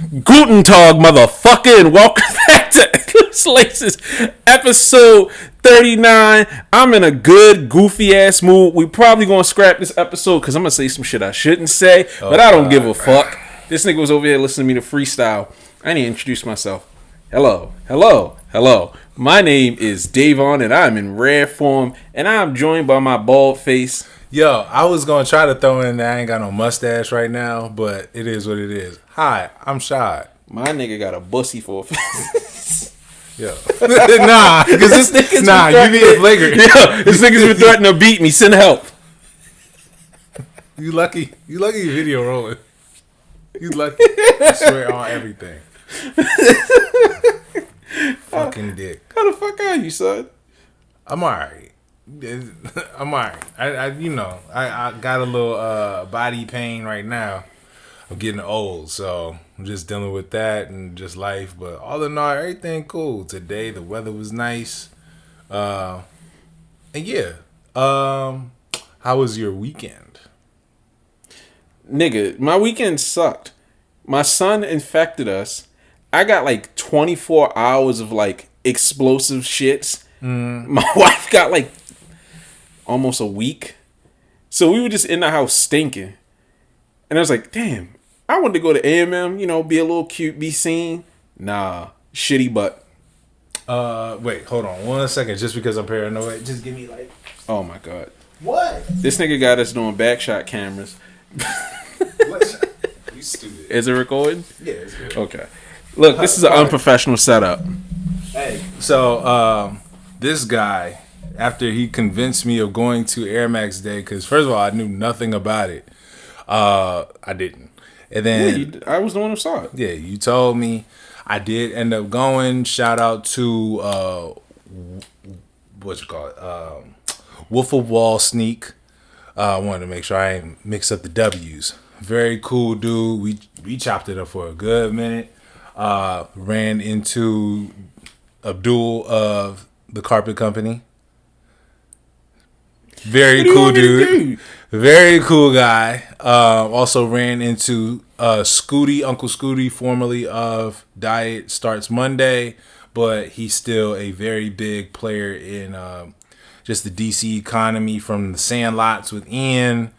Guten Tag, motherfucker, and welcome back to Endless Laces, episode 39. I'm in a good, goofy ass mood. We probably gonna scrap this episode because I'm gonna say some shit I shouldn't say, but I don't give a fuck. This nigga was over here listening to me to freestyle. I need to introduce myself. Hello. My name is Davon, and I'm in rare form, and I'm joined by my bald face. Yo, I was going to try to throw in that I ain't got no mustache right now, but it is what it is. Hi, I'm Shad. My nigga got a bussy for a face. Yo. Nah, because this nigga's you being flagrant. Yo, this nigga's been threatening to beat me. Send help. You lucky your video rolling. You lucky. I swear on everything. Fucking dick. How the fuck are you, son? I'm alright. I'm alright. I got a little body pain right now. I'm getting old, so I'm just dealing with that and just life. But all in all, everything cool. Today the weather was nice. And yeah. How was your weekend? Nigga, my weekend sucked. My son infected us. I got like 24 hours of like explosive shits. My wife got like almost a week. So we were just in the house stinking. And I was like, damn, I wanted to go to AMM, be a little cute, be seen. Nah, shitty butt. Wait, hold on 1 second. Just because I'm paranoid, just give me like... Oh my God. What? This nigga got us doing backshot cameras. What? You stupid. Is it recording? Yeah, it's good. Okay. Look, this is an unprofessional setup. Hey. So, this guy, after he convinced me of going to Air Max Day, because first of all, I knew nothing about it. I didn't. And then... I was the one who saw it. Yeah, you told me. I did end up going. Shout out to, Wolf of Wall Sneak. I wanted to make sure I ain't mix up the W's. Very cool dude. We chopped it up for a good minute. Ran into Abdul of the Carpet Company. Very cool dude. Very cool guy. Also ran into Scooty, Uncle Scooty, formerly of Diet Starts Monday, but he's still a very big player in just the DC economy, from the Sandlots with Ian,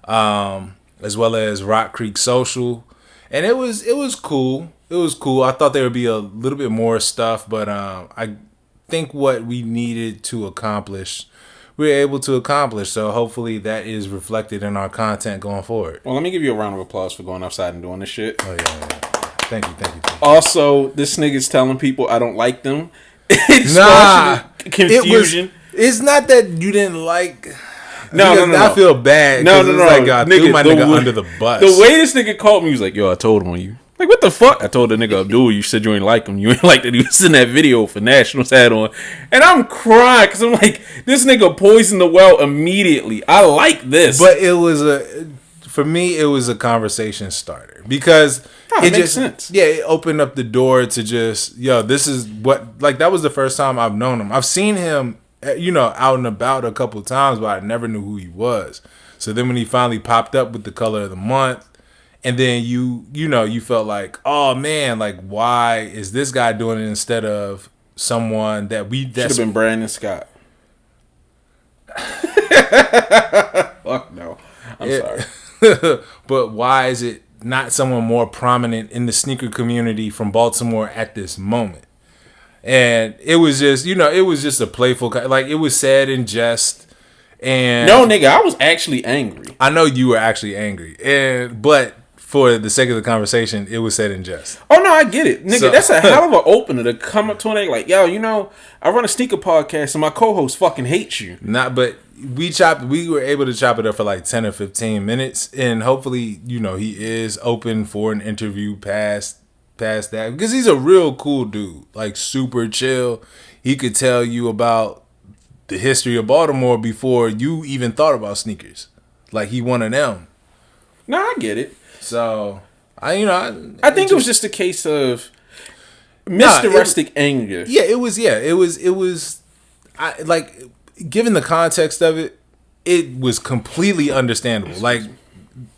as well as Rock Creek Social. And it was cool. It was cool. I thought there would be a little bit more stuff, but I think what we needed to accomplish, we were able to accomplish. So hopefully that is reflected in our content going forward. Well, let me give you a round of applause for going outside and doing this shit. Oh, yeah. Thank you. Also, this nigga's telling people I don't like them. Nah. Confusion. It's not that you didn't like... No. I feel bad. No. Like I threw my nigga under the bus. The way this nigga called me, he was like, yo, I told him on you. Like, what the fuck? I told the nigga Abdul, you said you ain't like him. You ain't like that he was in that video for Nationals hat on. And I'm crying because I'm like, this nigga poisoned the well immediately. I like this. But for me, it was a conversation starter. Because it makes sense. Yeah, it opened up the door to just, this is what, like, that was the first time I've known him. I've seen him, out and about a couple of times, but I never knew who he was. So then when he finally popped up with the color of the month, and then you felt like, oh man, like, why is this guy doing it instead of someone that should have been Brandon Scott. Fuck no. I'm sorry. But why is it not someone more prominent in the sneaker community from Baltimore at this moment? And it was just, it was just a playful, like, it was said in jest. And no, nigga, I was actually angry. I know you were actually angry, but for the sake of the conversation, it was said in jest. Oh no, I get it, nigga. That's a hell of an opener to come up to a nigga like, yo, I run a sneaker podcast and my co-host fucking hates you. But we were able to chop it up for like 10 or 15 minutes, and hopefully, he is open for an interview past that, because he's a real cool dude, like super chill. He could tell you about the history of Baltimore before you even thought about sneakers. Like, he one of them. No, I get it. So, I think it was just a case of misdirected anger. Yeah, it was. Given the context of it, it was completely understandable. Like,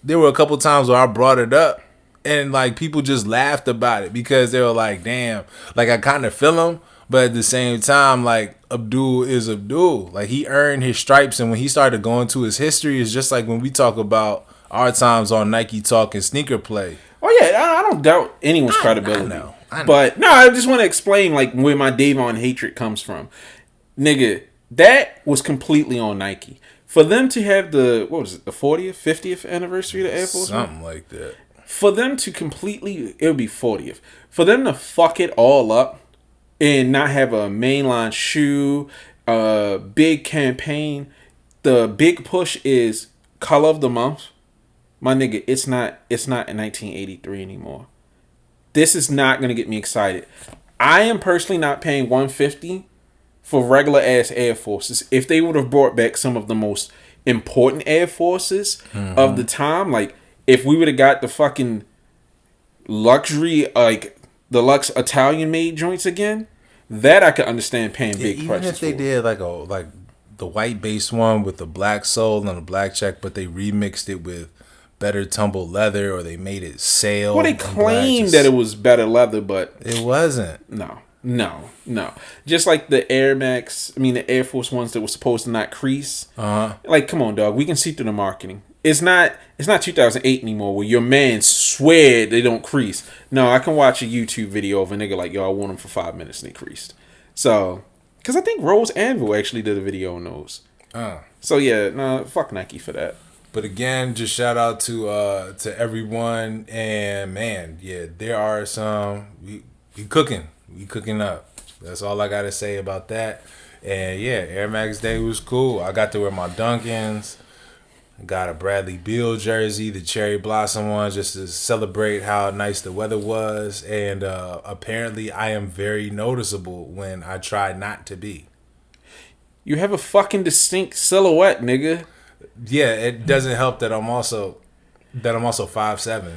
there were a couple times where I brought it up, And like people just laughed about it because they were like, damn, like I kind of feel him, but at the same time, like Abdul is Abdul. Like he earned his stripes, and when he started going to his history, it's just like when we talk about our times on Nike Talk and Sneaker Play. Oh yeah, I don't doubt anyone's credibility. I know. But no, I just want to explain like where my Davon hatred comes from. Nigga, that was completely on Nike. For them to have the 40th, 50th anniversary of the Air Force Something like that. For them to completely, it would be 40th. For them to fuck it all up and not have a mainline shoe, a big campaign, the big push is color of the month. My nigga, it's not in 1983 anymore. This is not going to get me excited. I am personally not paying $150 for regular ass Air Forces. If they would have brought back some of the most important Air Forces of the time, like if we would have got the fucking luxury, like the Lux Italian made joints again, that I could understand paying big prices. Even if they did like the white base one with the black sole and the black check, but they remixed it with better tumble leather, or they made it sail. Well, they claimed that it was better leather, but it wasn't. No. Just like the the Air Force ones that were supposed to not crease. Like, come on, dog. We can see through the marketing. It's not 2008 anymore where your man swear they don't crease. No, I can watch a YouTube video of a nigga like, yo, I wore them for 5 minutes and they creased. So, because I think Rose Anvil actually did a video on those. So yeah, no, fuck Nike for that. But again, just shout out to everyone, and man, yeah, there are some we cooking up. That's all I gotta say about that. And yeah, Air Max Day was cool. I got to wear my Dunkins. Got a Bradley Beal jersey, the cherry blossom one, just to celebrate how nice the weather was. And apparently, I am very noticeable when I try not to be. You have a fucking distinct silhouette, nigga. Yeah, it doesn't help that I'm also 5'7".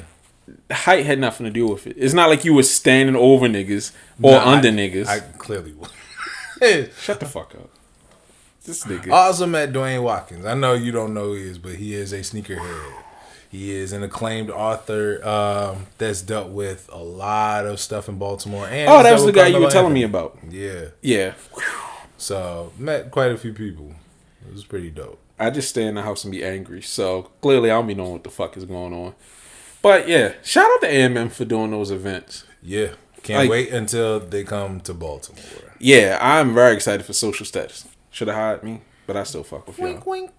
Height had nothing to do with it. It's not like you were standing over niggas or under niggas. I clearly was. Shut the fuck up. This nigga. I also met Dwayne Watkins. I know you don't know who he is, but he is a sneakerhead. He is an acclaimed author that's dealt with a lot of stuff in Baltimore. And that was the guy you were telling me about. Yeah. So, met quite a few people. It was pretty dope. I just stay in the house and be angry. So, clearly I don't be knowing what the fuck is going on. But, yeah. Shout out to AMM for doing those events. Yeah. Can't wait until they come to Baltimore. Yeah, I'm very excited for Social Status. Should have hired me, but I still fuck with y'all. Wink, wink.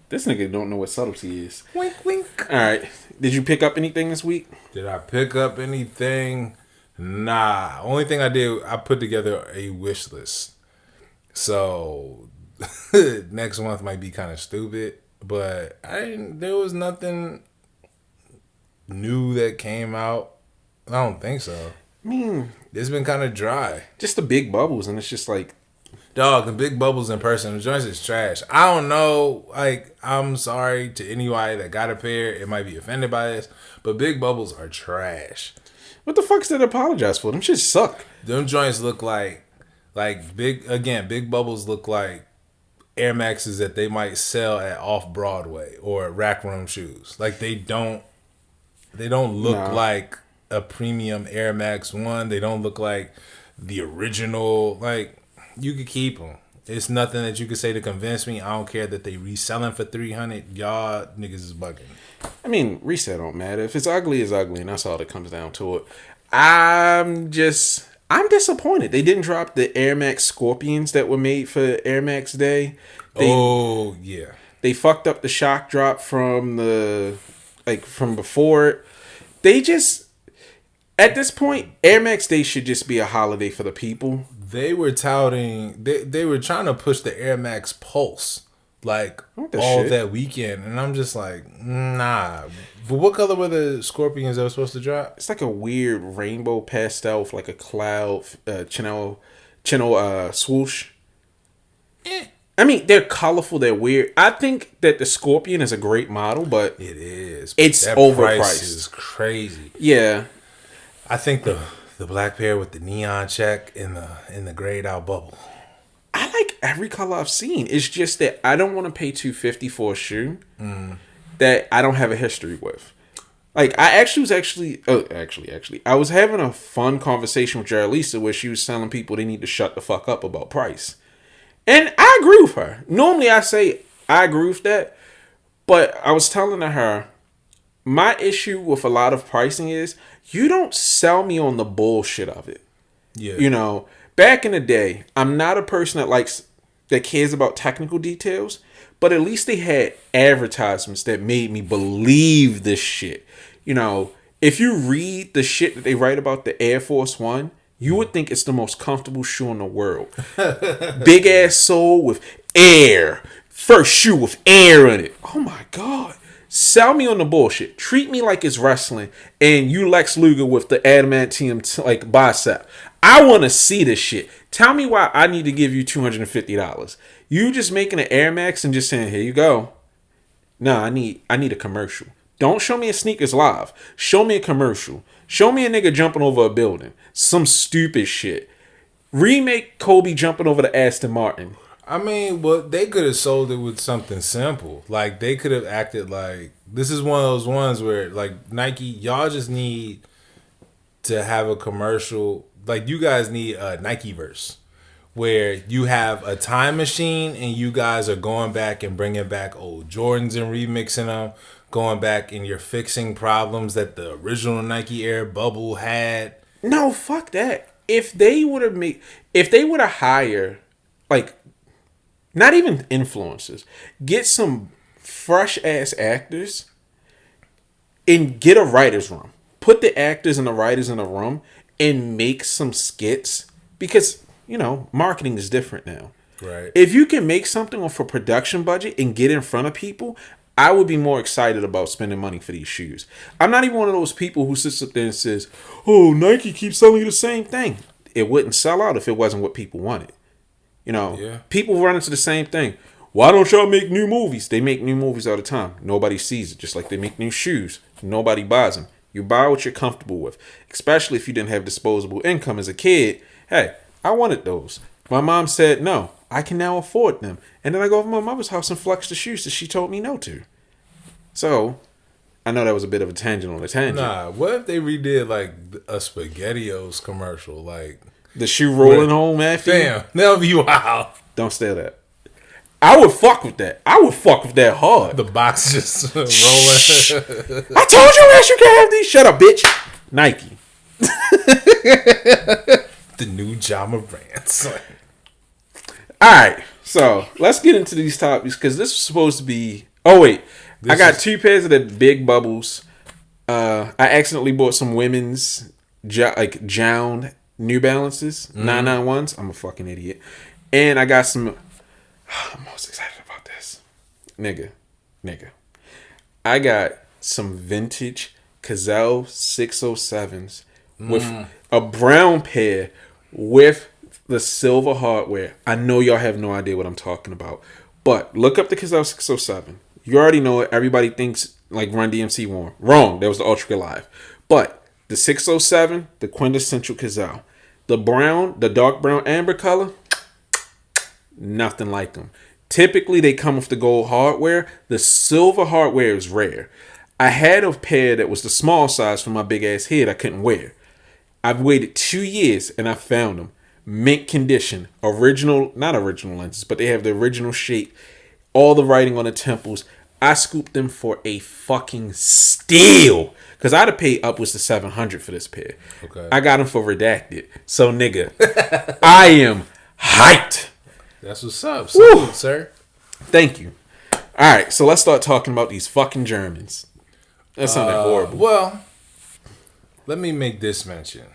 This nigga don't know what subtlety is. Wink, wink. All right. Did you pick up anything this week? Did I pick up anything? Nah. Only thing I did, I put together a wish list. So, next month might be kind of stupid, but there was nothing new that came out. I don't think so. I mean, it's been kind of dry. Just the big bubbles, and it's just like, dog, the big bubbles in person, the joints is trash. I don't know. Like, I'm sorry to anybody that got a pair. It might be offended by this, but big bubbles are trash. What the fuck's that apologize for? Them shit suck. Them joints look like big bubbles look like Air Maxes that they might sell at Off Broadway or Rack Room Shoes. Like, they don't look like a premium Air Max 1. They don't look like the original. Like, you could keep them. It's nothing that you could say to convince me. I don't care that they reselling for $300. Y'all niggas is bugging. I mean, resale don't matter. If it's ugly, it's ugly, and that's all that comes down to it. I'm disappointed. They didn't drop the Air Max Scorpions that were made for Air Max Day. Yeah. They fucked up the shock drop from before. They just, at this point, Air Max Day should just be a holiday for the people. They were touting, they were trying to push the Air Max Pulse that weekend, and I'm just like, nah. But what color were the Scorpions that were supposed to drop? It's like a weird rainbow pastel with like a cloud chino swoosh. I mean, they're colorful, they're weird. I think that the Scorpion is a great model, but it is. It's that overpriced. Price is crazy. Yeah, I think the black pair with the neon check in the grayed out bubble. I like every color I've seen. It's just that I don't want to pay $250 for a shoe that I don't have a history with. Like, I was having a fun conversation with Jarlisa where she was telling people they need to shut the fuck up about price. And I agree with her. Normally I say I agree with that. But I was telling her, my issue with a lot of pricing is you don't sell me on the bullshit of it. Yeah. You know, back in the day, I'm not a person that cares about technical details, but at least they had advertisements that made me believe this shit. You know, if you read the shit that they write about the Air Force One, you would think it's the most comfortable shoe in the world. Big ass sole with air. First shoe with air in it. Oh my God. Sell me on the bullshit. Treat me like it's wrestling and you Lex Luger with the adamantium bicep. I want to see this shit. Tell me why I need to give you $250. You just making an Air Max and just saying, here you go. No, I need a commercial. Don't show me a sneakers live. Show me a commercial. Show me a nigga jumping over a building. Some stupid shit. Remake Kobe jumping over the Aston Martin. I mean, well, they could have sold it with something simple. Like, they could have acted like, this is one of those ones where, like, Nike, y'all just need to have a commercial. Like, you guys need a Nike-verse where you have a time machine and you guys are going back and bringing back old Jordans and remixing them. Going back and you're fixing problems that the original Nike Air bubble had. No, fuck that. If they would have hired, like, not even influencers, get some fresh ass actors and get a writer's room. Put the actors and the writers in a room and make some skits because, you know, marketing is different now. Right. If you can make something off a production budget and get in front of people, I would be more excited about spending money for these shoes. I'm not even one of those people who sits up there and says, oh, Nike keeps selling you the same thing. It wouldn't sell out if it wasn't what people wanted. You know, People run into the same thing. Why don't y'all make new movies? They make new movies all the time. Nobody sees it. Just like they make new shoes. Nobody buys them. You buy what you're comfortable with. Especially if you didn't have disposable income as a kid. Hey, I wanted those. My mom said no. I can now afford them. And then I go over to my mother's house and flex the shoes that she told me no to. So, I know that was a bit of a tangent on a tangent. Nah, what if they redid like a SpaghettiOs commercial? Like the shoe rolling home after you? Damn, that would be wild. Don't steal that. I would fuck with that. I would fuck with that hard. The box just rolling. I told your ass you can't have these. Shut up, bitch. Nike. The new Jama brands. Alright, so let's get into these topics because this was supposed to be. Oh wait, I got 2 pairs of the big bubbles. I accidentally bought some women's Jound New Balances 991s. I'm a fucking idiot, and I got some. I'm most excited about this, nigga. I got some vintage Gazelle 607s with a brown pair with the silver hardware. I know y'all have no idea what I'm talking about. But look up the Gazelle 607. You already know it. Everybody thinks like Run DMC won. Wrong. That was the Ultra Live. But the 607, the quintessential Gazelle. The brown, the dark brown amber color, nothing like them. Typically, they come with the gold hardware. The silver hardware is rare. I had a pair that was the small size for my big ass head I couldn't wear. I've waited 2 years and I found them. Mint condition, not original lenses, but they have the original shape, all the writing on the temples. I scooped them for a fucking steal because I'd have paid upwards to $700 for this pair. Okay. I got them for redacted. So nigga, I am hyped. That's what's up, salute, sir. Thank you. All right, so let's start talking about these fucking Germans. That sounded horrible. Well, let me make this mention.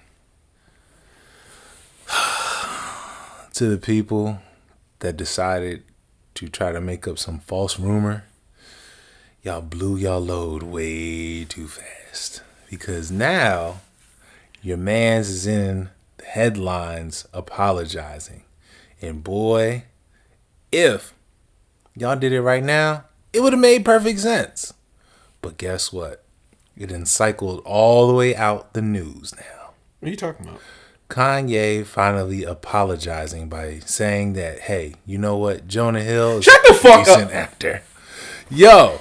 To the people that decided to try to make up some false rumor, y'all blew y'all load way too fast. Because now your man's is in the headlines apologizing. And boy, if y'all did it right now, it would have made perfect sense. But guess what? It cycled all the way out the news now. What are you talking about? Kanye finally apologizing by saying that, hey, you know what? Jonah Hill is Shut the fuck a decent up. actor. Yo,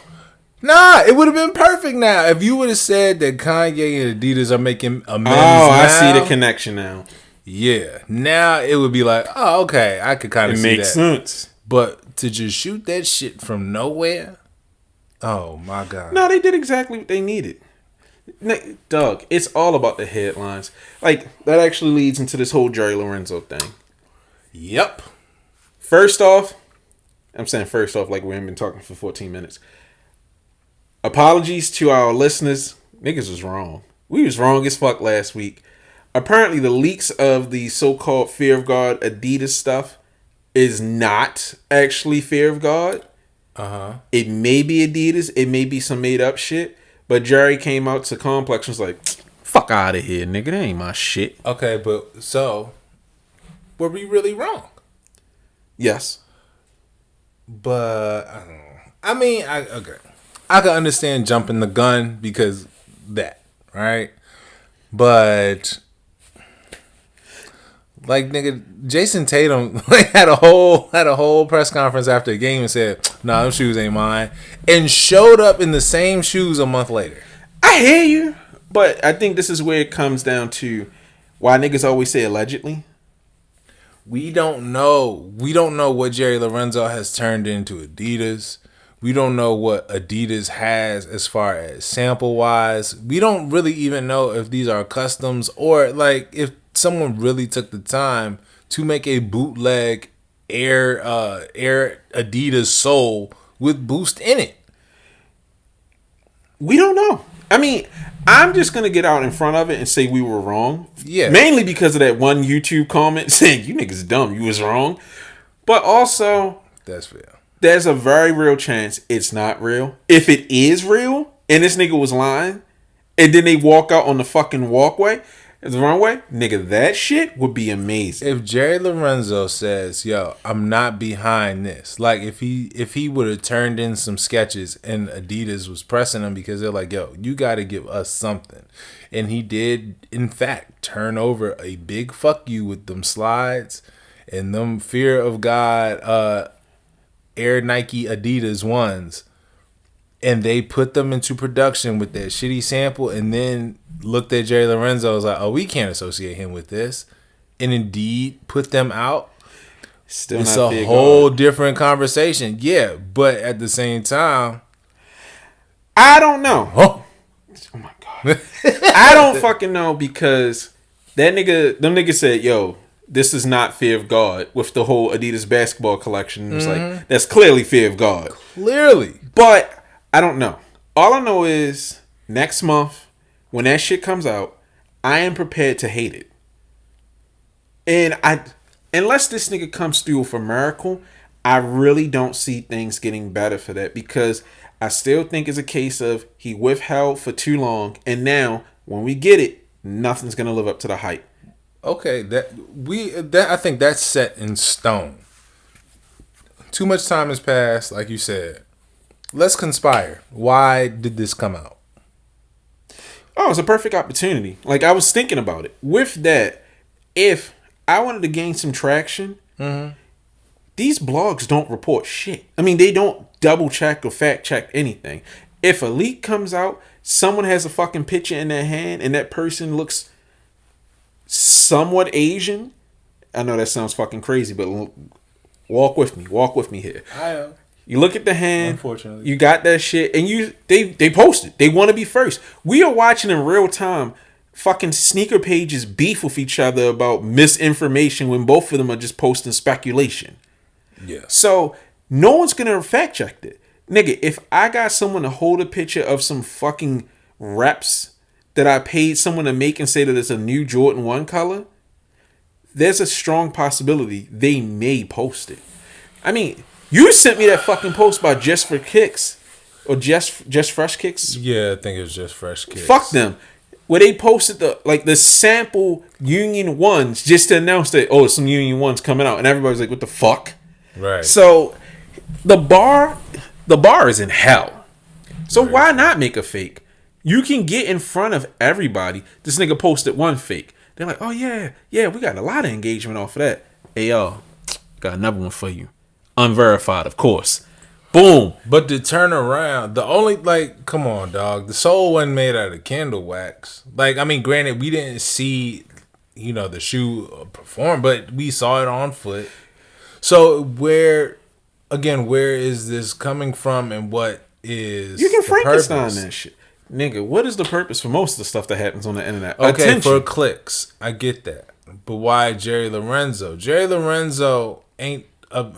Nah, it would have been perfect now if you would have said that Kanye and Adidas are making amends. Oh, I see the connection now. Yeah, now it would be like, oh, okay, I could kind of see that. It makes sense. But to just shoot that shit from nowhere, oh my god. No, they did exactly what they needed. Doug, it's all about the headlines. Like, that actually leads into this whole Jerry Lorenzo thing. Yep. First off, like we haven't been talking for 14 minutes. Apologies to our listeners. Niggas was wrong. We was wrong as fuck last week. Apparently, the leaks of the so-called Fear of God Adidas stuff is not actually Fear of God. It may be Adidas. It may be some made-up shit. But Jerry came out to Complex and was like, fuck out of here, nigga. That ain't my shit. Okay, but so, were we really wrong? Yes. But, I don't know. I mean, okay. I can understand jumping the gun because that, right? But like, nigga, Jason Tatum had a whole press conference after the game and said, "Nah, those shoes ain't mine," and showed up in the same shoes a month later. I hear you, but I think this is where it comes down to why niggas always say allegedly. We don't know. We don't know what Jerry Lorenzo has turned into Adidas. We don't know what Adidas has as far as sample wise. We don't really even know if these are customs or like if someone really took the time to make a bootleg Air Adidas sole with Boost in it. We don't know. I mean, I'm just going to get out in front of it and say we were wrong. Yeah. Mainly because of that one YouTube comment saying, you niggas dumb, you was wrong. But also, that's fair. There's a very real chance it's not real. If it is real, and this nigga was lying, and then they walk out on the fucking walkway, the runway, nigga, that shit would be amazing. If Jerry Lorenzo says, yo, I'm not behind this, like if he would have turned in some sketches and Adidas was pressing him because they're like, yo, you got to give us something. And he did, in fact, turn over a big fuck you with them slides and them Fear of God Air Nike Adidas ones, and they put them into production with that shitty sample and then looked at Jerry Lorenzo, was like, oh, we can't associate him with this, and indeed put them out. Still it's not a whole different conversation. Yeah, but at the same time, I don't know. Oh my god. I don't fucking know because them niggas said, yo, this is not Fear of God with the whole Adidas basketball collection. It was like, that's clearly Fear of God. Clearly. But I don't know. All I know is next month, when that shit comes out, I am prepared to hate it. And unless this nigga comes through for miracle, I really don't see things getting better for that because I still think it's a case of he withheld for too long. And now when we get it, nothing's going to live up to the hype. Okay, I think that's set in stone. Too much time has passed, like you said. Let's conspire. Why did this come out? Oh, it's a perfect opportunity. Like, I was thinking about it. With that, if I wanted to gain some traction, these blogs don't report shit. I mean, they don't double check or fact check anything. If a leak comes out, someone has a fucking picture in their hand and that person looks somewhat Asian. I know that sounds fucking crazy, but walk with me here. I am. You look at the hand. Unfortunately, you got that shit, and they posted. They want to be first. We are watching in real time. Fucking sneaker pages beef with each other about misinformation when both of them are just posting speculation. Yeah. So no one's gonna fact check it, nigga. If I got someone to hold a picture of some fucking reps that I paid someone to make and say that it's a new Jordan 1 color, there's a strong possibility they may post it. I mean, you sent me that fucking post by Just for Kicks or Just Fresh Kicks. Yeah, I think it was Just Fresh Kicks. Fuck them. Where they posted the sample Union 1s just to announce that, oh, some Union 1s coming out, and everybody's like, what the fuck? Right. So the bar is in hell. So why not make a fake? You can get in front of everybody. This nigga posted one fake. They're like, oh yeah, we got a lot of engagement off of that. Hey yo, got another one for you. Unverified, of course. Boom. But to turn around, the only come on, dog. The sole wasn't made out of candle wax. Granted, we didn't see, the shoe perform, but we saw it on foot. So where is this coming from, and what is you can the Frankenstein purpose? that shit, nigga? What is the purpose for most of the stuff that happens on the internet? Okay, Attention. for clicks, I get that, but why Jerry Lorenzo? Jerry Lorenzo ain't a.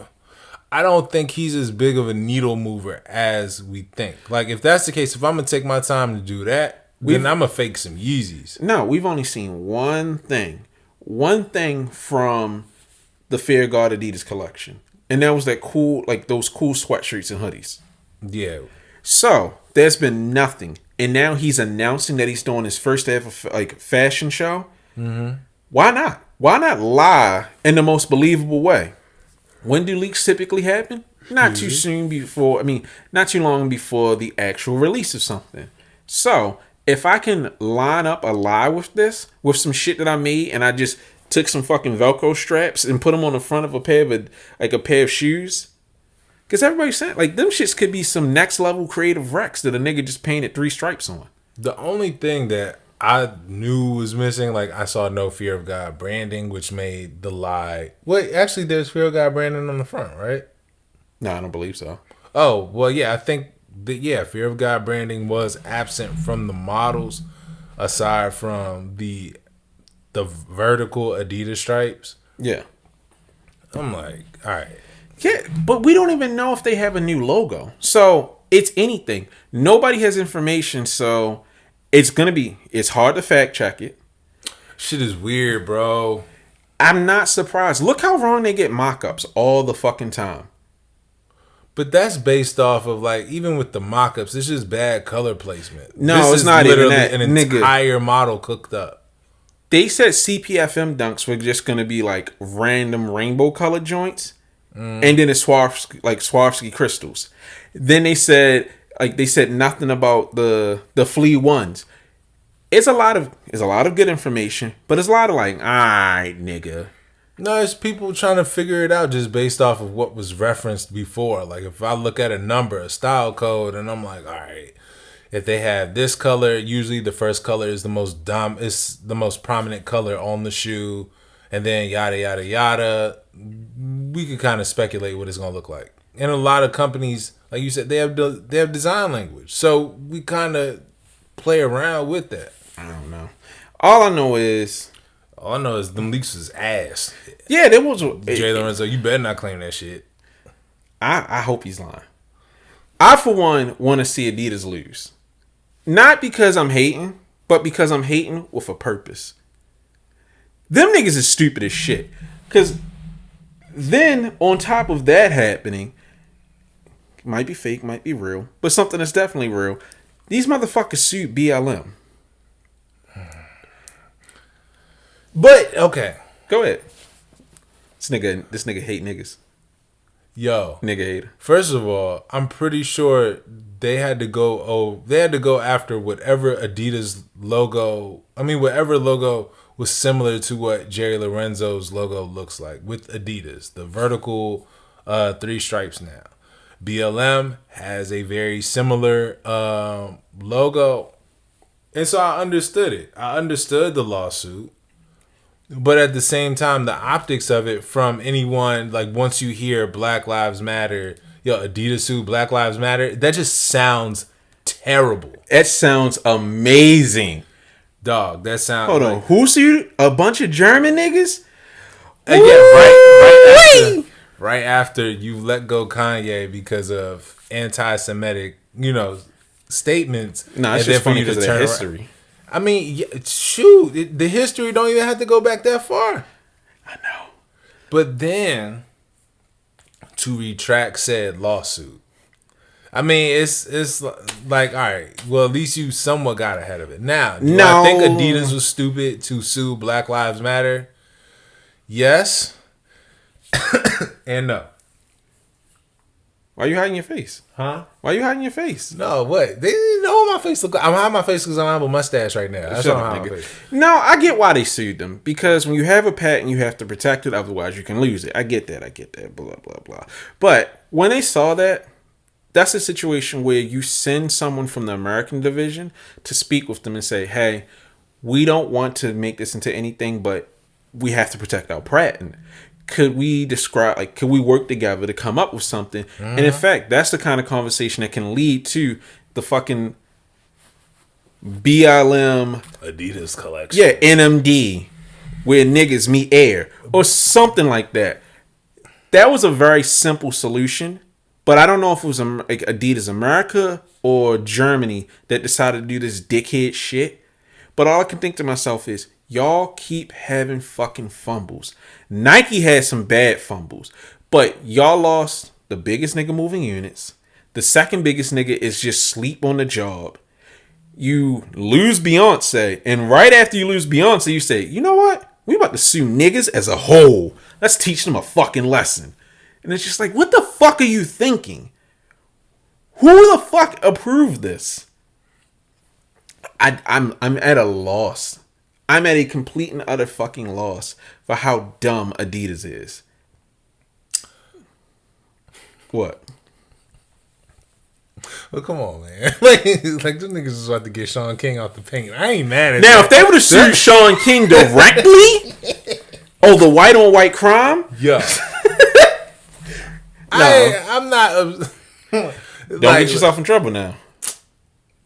I don't think he's as big of a needle mover as we think. If that's the case, if I'm gonna take my time to do that, then I'm gonna fake some Yeezys. No, we've only seen one thing from the Fear God Adidas collection, and that was that cool, those cool sweatshirts and hoodies. Yeah. So there's been nothing, and now he's announcing that he's doing his first ever fashion show. Mm-hmm. Why not? Why not lie in the most believable way? When do leaks typically happen? Not too soon before. Not too long before the actual release of something. So if I can line up a lie with this, with some shit that I made, and I just took some fucking Velcro straps and put them on the front of a pair of shoes, because everybody's saying them shits could be some next level creative wrecks that a nigga just painted 3 stripes on. The only thing that I knew was missing, I saw no Fear of God branding, which made the lie. Wait, actually, there's Fear of God branding on the front, right? No, I don't believe so. Oh, well, yeah, I think Fear of God branding was absent from the models, aside from the vertical Adidas stripes. Yeah. I'm like, all right. Yeah, but we don't even know if they have a new logo. So it's anything. Nobody has information, so it's hard to fact check it. Shit is weird, bro. I'm not surprised. Look how wrong they get mock-ups all the fucking time. But that's based off of even with the mock-ups, it's just bad color placement. No, it's not even that. An entire model cooked up. They said CPFM dunks were just gonna be random rainbow colored joints, and then it's Swarovski crystals. Then they said nothing about the flea ones. It's a lot of good information, but it's a lot of alright, nigga. No, it's people trying to figure it out just based off of what was referenced before. If I look at a number, a style code, and I'm like, all right, if they have this color, usually the first color is the most prominent color on the shoe, and then yada yada yada. We could kind of speculate what it's gonna look like. And a lot of companies, like you said, they have design language, so we kind of play around with that. I don't know. All I know is them leaks was ass. Yeah, there was. Jay Lorenzo, you better not claim that shit. I hope he's lying. I, for one, want to see Adidas lose. Not because I'm hating, but because I'm hating with a purpose. Them niggas is stupid as shit. Because then, on top of that happening, might be fake, might be real, but something that's definitely real, these motherfuckers sued BLM. But, okay. Go ahead. This nigga hate niggas. Yo. Nigga hater. First of all, I'm pretty sure they had to go after whatever Adidas logo, whatever logo was similar to what Jerry Lorenzo's logo looks like with Adidas. The vertical 3 stripes now. BLM has a very similar logo. And so I understood it. I understood the lawsuit. But at the same time, the optics of it from anyone, once you hear Black Lives Matter, Adidas sued Black Lives Matter, that just sounds terrible. That sounds amazing. Dog, that sounds... Hold on. Who sued? A bunch of German niggas? Yeah, right after you let go Kanye because of anti-Semitic, statements. Nah, it's just funny because of the history. Shoot, the history don't even have to go back that far. I know. But then, to retract said lawsuit, it's all right, well, at least you somewhat got ahead of it. Now, do I think Adidas was stupid to sue Black Lives Matter? Yes. And no. Why you hiding your face? Huh? Why you hiding your face? No, what? They didn't know what my face look like. I'm hiding my face because I don't have a mustache right now. That's why I'm hiding my face. No, I get why they sued them. Because when you have a patent, you have to protect it. Otherwise, you can lose it. I get that. Blah, blah, blah. But when they saw that, that's a situation where you send someone from the American division to speak with them and say, hey, we don't want to make this into anything, but we have to protect our Pratt. And could we work together to come up with something? And in fact, that's the kind of conversation that can lead to the fucking BLM Adidas collection. Yeah, NMD, where niggas meet air or something like that. That was a very simple solution, but I don't know if it was like Adidas America or Germany that decided to do this dickhead shit. But all I can think to myself is, y'all keep having fucking fumbles. Nike had some bad fumbles, but y'all lost the biggest nigga moving units. The second biggest nigga is just sleep on the job. You lose Beyonce, and right after you lose Beyonce, you say, you know what? We about to sue niggas as a whole. Let's teach them a fucking lesson. And it's just like, what the fuck are you thinking? Who the fuck approved this? I'm at a loss. I'm at a complete and utter fucking loss for how dumb Adidas is. What? Well, come on, man. like them niggas is about to get Sean King out the paint. I ain't mad at now, that. if they would have sued Sean King directly, the white on white crime, yeah. no, I'm not. Don't get yourself in trouble now.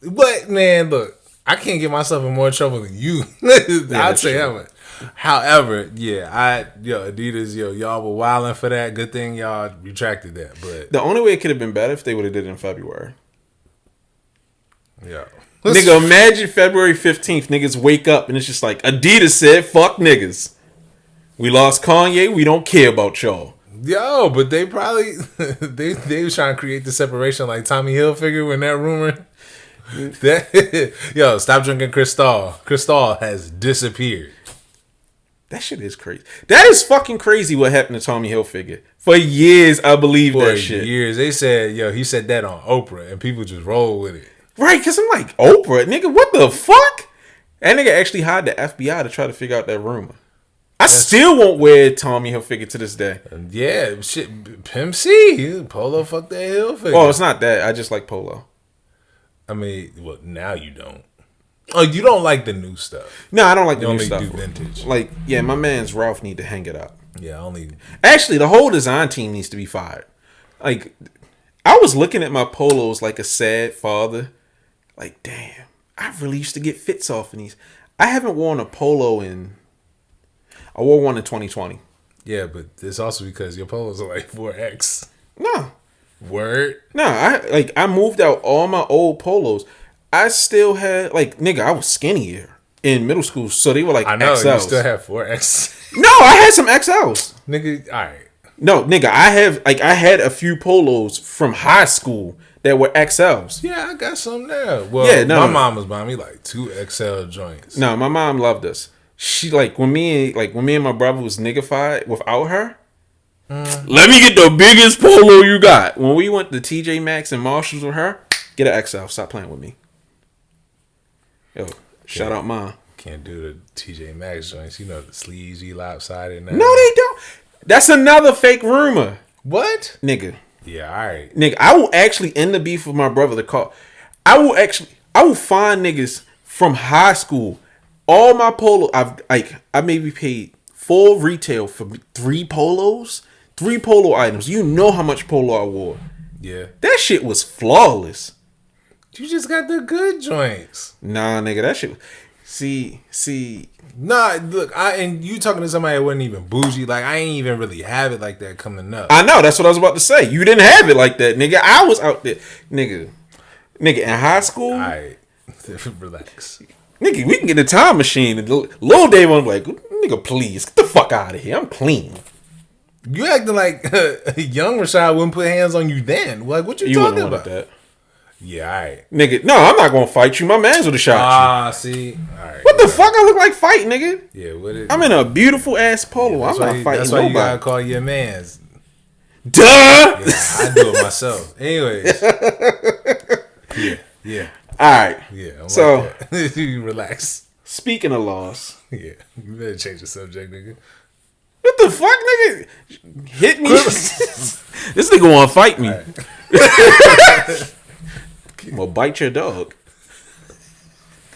But man, look, I can't get myself in more trouble than you. I'd say that much. However, Adidas, y'all were wilding for that. Good thing y'all retracted that. But the only way it could have been better if they would have did it in February. Yeah. Nigga, imagine February 15th, niggas wake up and it's just like, Adidas said, fuck niggas. We lost Kanye, we don't care about y'all. Yo, but they probably, they was trying to create the separation like Tommy Hilfiger when that rumor. Yo, stop drinking Cristal. Cristal has disappeared. That shit is crazy. That is fucking crazy what happened to Tommy Hilfiger. For years, I believed that shit. For years. They said, he said that on Oprah, and people just roll with it. Right, because I'm like, Oprah? Nigga, what the fuck? That nigga actually hired the FBI to try to figure out that rumor. I still won't wear Tommy Hilfiger to this day. Yeah, shit. Pimp C. Polo fuck that Hilfiger. Oh, it's not that. I just like Polo. I mean, well, now you don't. Oh, you don't like the new stuff? No, I don't like the new stuff. You only do vintage. Like, yeah, my man's Ralph need to hang it up. Yeah, only. Actually, the whole design team needs to be fired. Like, I was looking at my polos like a sad father. Like, damn, I really used to get fits off in these. I haven't worn a polo I wore one in 2020. Yeah, but it's also because your polos are like 4X. No. Word? No, I moved out all my old polos. I still had, nigga, I was skinnier in middle school, so they were like XLs. I know, you still have 4X. No, I had some XLs. Nigga, all right. No, nigga, I had a few polos from high school that were XLs. Yeah, I got some there. Well, my mom was buying me like 2 XL joints. No, my mom loved us. She when me and my brother was niggified without her. Let me get the biggest polo you got. When we went to TJ Maxx and Marshalls with her, get an XL. Stop playing with me. Yo, shout out mom. Can't do the TJ Maxx joints. You know the sleeves be lopsided now. No, they don't. That's another fake rumor. What? Nigga. Yeah, all right. Nigga, I will actually end the beef with my brother to call. I will find niggas from high school. All my polo, I maybe paid full retail for 3 polos. 3 polo items. You know how much polo I wore. Yeah. That shit was flawless. You just got the good joints. Nah, nigga, that shit. See. Nah, look, and you talking to somebody that wasn't even bougie. Like, I ain't even really have it like that coming up. I know, that's what I was about to say. You didn't have it like that, nigga. I was out there. Nigga, in high school. All right. Relax. Nigga, we can get a time machine. And Lil Dave was like, nigga, please, get the fuck out of here. I'm clean. You acting like young Rashad wouldn't put hands on you then. Like, what you talking about? That. Yeah, all right. Nigga, no, I'm not going to fight you. My mans would have shot you. Ah, see? All right. What the fuck I look like fighting, nigga? Yeah, what is I'm in a beautiful ass polo. I'm not fighting nobody. That's why you got to call your mans. Duh! Yeah, I do it myself. Anyways. Yeah. All right. Yeah, I'm so, like you relax. Speaking of loss. Yeah, you better change the subject, nigga. What the fuck, nigga? Hit me. This nigga want to fight me. Right. I'm gonna bite your dog.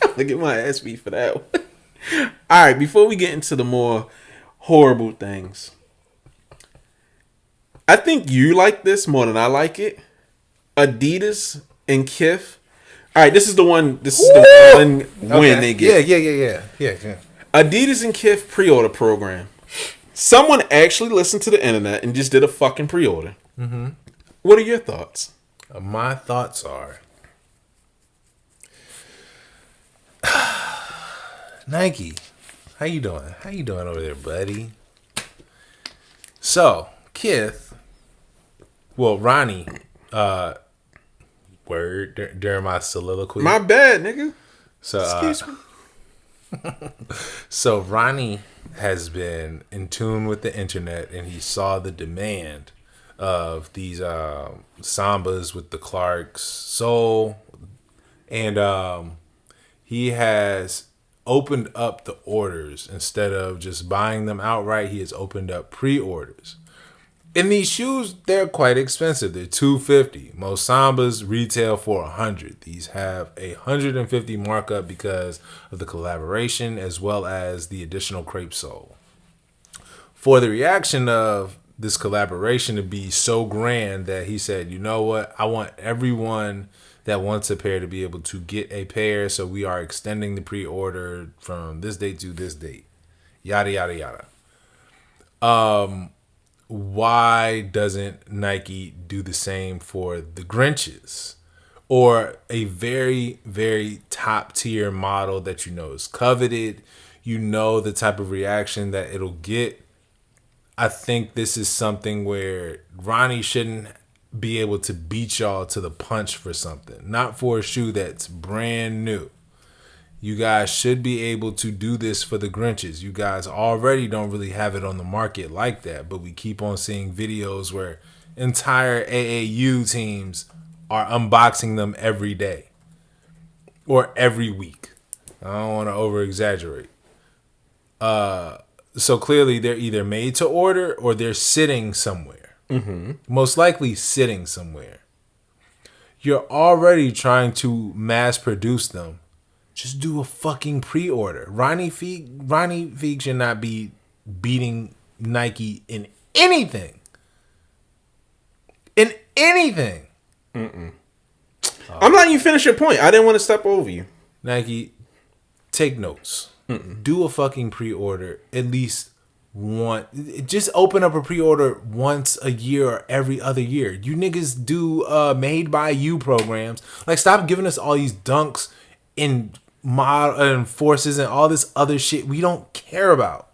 I'm gonna get my ass beat for that one. All right, before we get into the more horrible things, I think you like this more than I like it. Adidas and Kith. All right, this is the one. This is the one win they get. Yeah. Adidas and Kith pre-order program. Someone actually listened to the internet and just did a fucking pre-order. Mm-hmm. What are your thoughts? My thoughts are Nike. How you doing? How you doing over there, buddy? So, Kith, well, Ronnie, word during my soliloquy. My bad, nigga. So, excuse me. So Ronnie has been in tune with the internet, and he saw the demand of these Sambas with the Clark's sole, and he has opened up the orders. Instead of just buying them outright, he has opened up pre-orders. And these shoes, they're quite expensive. They're $250. Most Sambas retail for $100. These have a $150 markup because of the collaboration as well as the additional crepe sole. For the reaction of this collaboration to be so grand that he said, you know what? I want everyone that wants a pair to be able to get a pair. So we are extending the pre-order from this date to this date. Yada, yada, yada. Why doesn't Nike do the same for the Grinches? Or a very, very top tier model that you know is coveted. You know the type of reaction that it'll get. I think this is something where Ronnie shouldn't be able to beat y'all to the punch for something. Not for a shoe that's brand new. You guys should be able to do this for the Grinches. You guys already don't really have it on the market like that, but we keep on seeing videos where entire AAU teams are unboxing them every day or every week. I don't want to over exaggerate. So clearly they're either made to order or they're sitting somewhere. Mm-hmm. Most likely sitting somewhere. You're already trying to mass produce them. Just do a fucking pre-order. Ronnie Feig should not be beating Nike in anything. In anything. I'm letting you finish your point. I didn't want to step over you. Nike, take notes. Do a fucking pre-order at least one. Just open up a pre-order once a year or every other year. You niggas do made by you programs. Like, stop giving us all these dunks in model and forces and all this other shit we don't care about.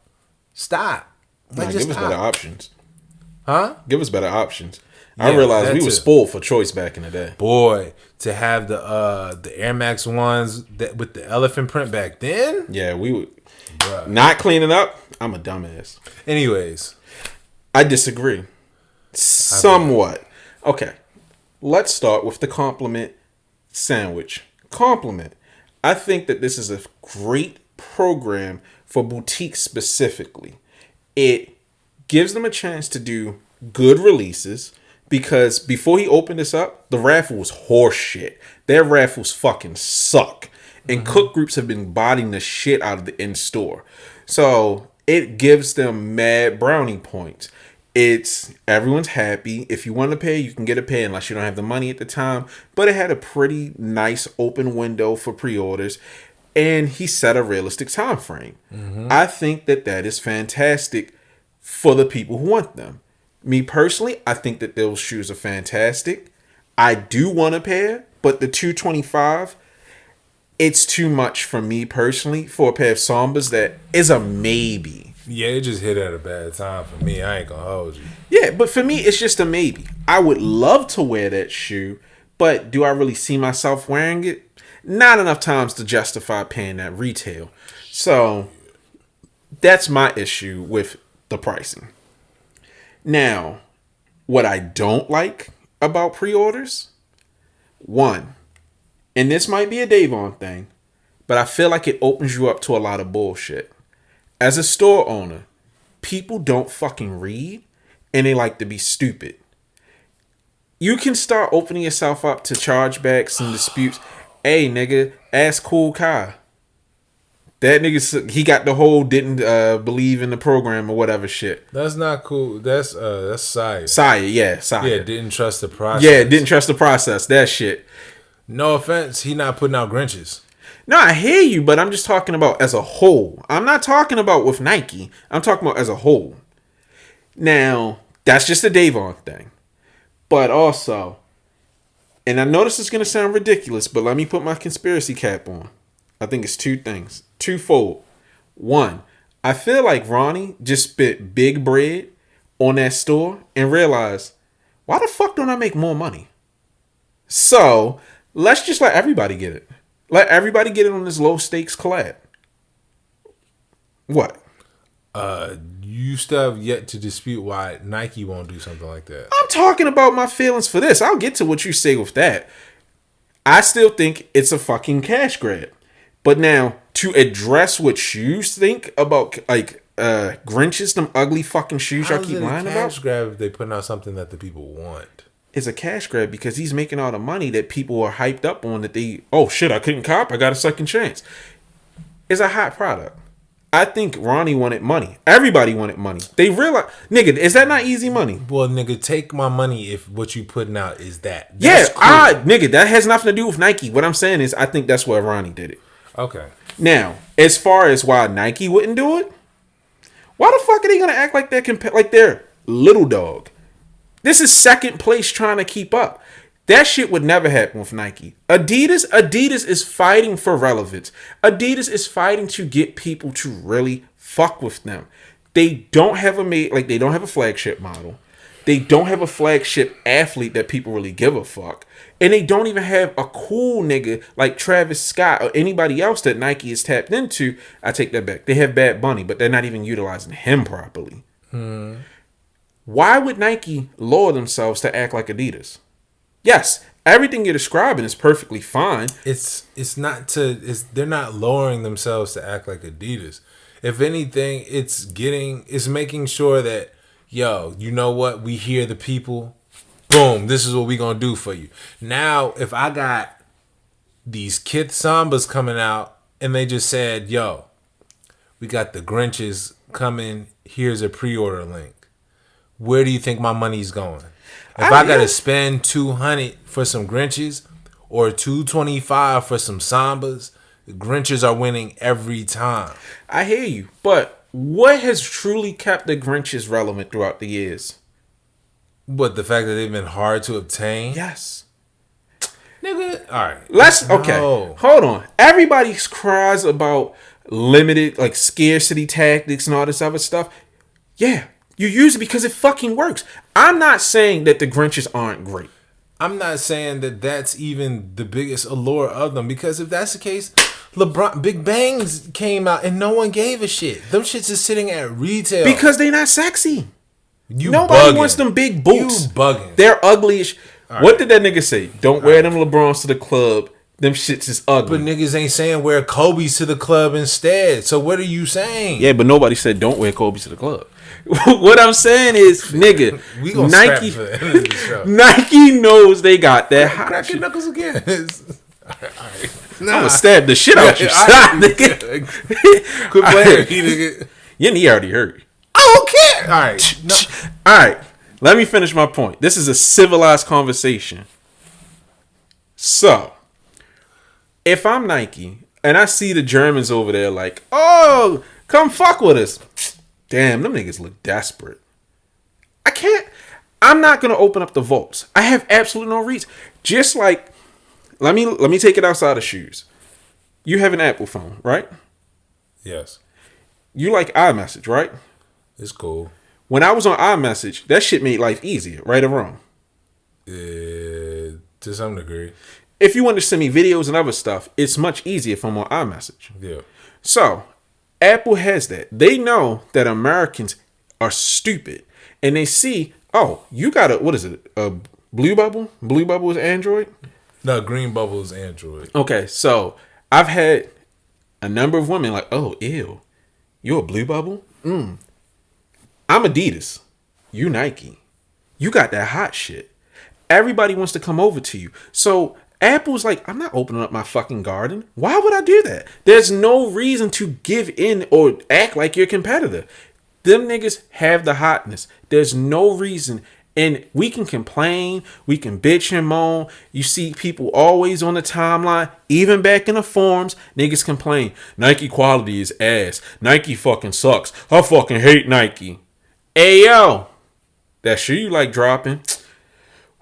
Stop. Like, give us better options. Huh? Give us better options. I realized we were spoiled for choice back in the day. Boy, to have the Air Max ones that with the elephant print back then. Yeah, we would. Not cleaning up. I'm a dumbass. Anyways, I disagree. Somewhat. Okay. Let's start with the compliment sandwich. Compliment. I think that this is a great program for boutiques specifically. It gives them a chance to do good releases because before he opened this up, the raffle was horse shit. Their raffles fucking suck. And cook groups have been bodying the shit out of the in-store. So it gives them mad brownie points. It's everyone's happy. If you want to pay, you can get a pay unless you don't have the money at the time. But it had a pretty nice open window for pre-orders. And he set a realistic time frame. I think that is fantastic for the people who want them. Me personally, I think that those shoes are fantastic. I do want a pair, but the $225, it's too much for me personally for a pair of Sambas that is a maybe. Yeah, it just hit at a bad time for me. I ain't gonna hold you. Yeah, but for me, it's just a maybe. I would love to wear that shoe, but do I really see myself wearing it? Not enough times to justify paying that retail. So that's my issue with the pricing. Now, what I don't like about pre-orders, one, and this might be a Davon thing, but I feel like it opens you up to a lot of bullshit. As a store owner, people don't fucking read and they like to be stupid. You can start opening yourself up to chargebacks and disputes. Hey, nigga, ask Cool Kai. That nigga, he got the whole didn't believe in the program or whatever shit. That's not cool. That's Saya. Saya. Yeah, didn't trust the process. Yeah, didn't trust the process. That shit. No offense, he not putting out Grinches. No, I hear you, but I'm just talking about as a whole. I'm not talking about with Nike. I'm talking about as a whole. Now, that's just a Davon thing. But also, and I know this is going to sound ridiculous, but let me put my conspiracy cap on. I think it's two things. Twofold. One, I feel like Ronnie just spent big bread on that store and realized, why the fuck don't I make more money? So, let's just let everybody get it. Let everybody get it on this low stakes collab. What? You still have yet to dispute why Nike won't do something like that. I'm talking about my feelings for this. I'll get to what you say with that. I still think it's a fucking cash grab. But now, to address what you think about, like, Grinches, them ugly fucking shoes y'all keep lying about. Cash grab if they putting out something that the people want. It's a cash grab because he's making all the money that people are hyped up on that they, oh shit, I couldn't cop, I got a second chance. It's a hot product. I think Ronnie wanted money. Everybody wanted money. They realize, nigga, is that not easy money? Well, nigga, take my money if what you putting out is that. That's cool. Nigga, that has nothing to do with Nike. What I'm saying is, I think that's why Ronnie did it. Okay. Now, as far as why Nike wouldn't do it, why the fuck are they gonna act like they're little dog? This is second place trying to keep up. That shit would never happen with Nike. Adidas is fighting for relevance. Adidas is fighting to get people to really fuck with them. They don't have they don't have a flagship model. They don't have a flagship athlete that people really give a fuck. And they don't even have a cool nigga like Travis Scott or anybody else that Nike is tapped into. I take that back. They have Bad Bunny, but they're not even utilizing him properly. Why would Nike lower themselves to act like Adidas? Yes, everything you're describing is perfectly fine. They're not lowering themselves to act like Adidas. If anything, it's making sure that, yo, you know what? We hear the people. Boom, this is what we gonna do for you. Now, if I got these Kith Sambas coming out and they just said, yo, we got the Grinches coming, here's a pre-order link. Where do you think my money's going? If I gotta spend $200 for some Grinches or $225 for some Sambas, the Grinches are winning every time. I hear you, but what has truly kept the Grinches relevant throughout the years? What, the fact that they've been hard to obtain? Yes. Nigga, all right. Hold on. Everybody cries about limited, like, scarcity tactics and all this other stuff. Yeah. You use it because it fucking works. I'm not saying that the Grinches aren't great. I'm not saying that that's even the biggest allure of them, because if that's the case, Big Bangs came out and no one gave a shit. Them shits is sitting at retail. Because they not sexy. Nobody wants them big boots. You bugging. They're ugly as What did that nigga say? Don't wear them LeBrons to the club. Them shits is ugly. But niggas ain't saying wear Kobe's to the club instead. So what are you saying? Yeah, but nobody said don't wear Kobe's to the club. What I'm saying is, nigga, we gonna Nike for the end of the show. Nike knows they got that hot crack shit. your knuckles again. All right. I'm gonna stab the shit out you, nigga. Quit playing, nigga. Your knee already hurt. Okay. All right. No. All right. Let me finish my point. This is a civilized conversation. So, if I'm Nike and I see the Germans over there like, oh, come fuck with us. Damn, them niggas look desperate. I'm not going to open up the vaults. I have absolutely no reason. Just like, let me take it outside of shoes. You have an Apple phone, right? Yes. You like iMessage, right? It's cool. When I was on iMessage, that shit made life easier, right or wrong? To some degree. If you want to send me videos and other stuff, it's much easier if I'm on iMessage. Yeah. So, Apple has that. They know that Americans are stupid. And they see, oh, you got a Blue Bubble? Blue Bubble is Android? No, Green Bubble is Android. Okay, so I've had a number of women like, oh, ew, you're a Blue Bubble? I'm Adidas. You Nike. You got that hot shit. Everybody wants to come over to you. So Apple's like, I'm not opening up my fucking garden. Why would I do that? There's no reason to give in or act like your competitor. Them niggas have the hotness. There's no reason. And we can complain. We can bitch and moan. You see people always on the timeline, even back in the forums, niggas complain. Nike quality is ass. Nike fucking sucks. I fucking hate Nike. Hey, yo. That shoe you like dropping.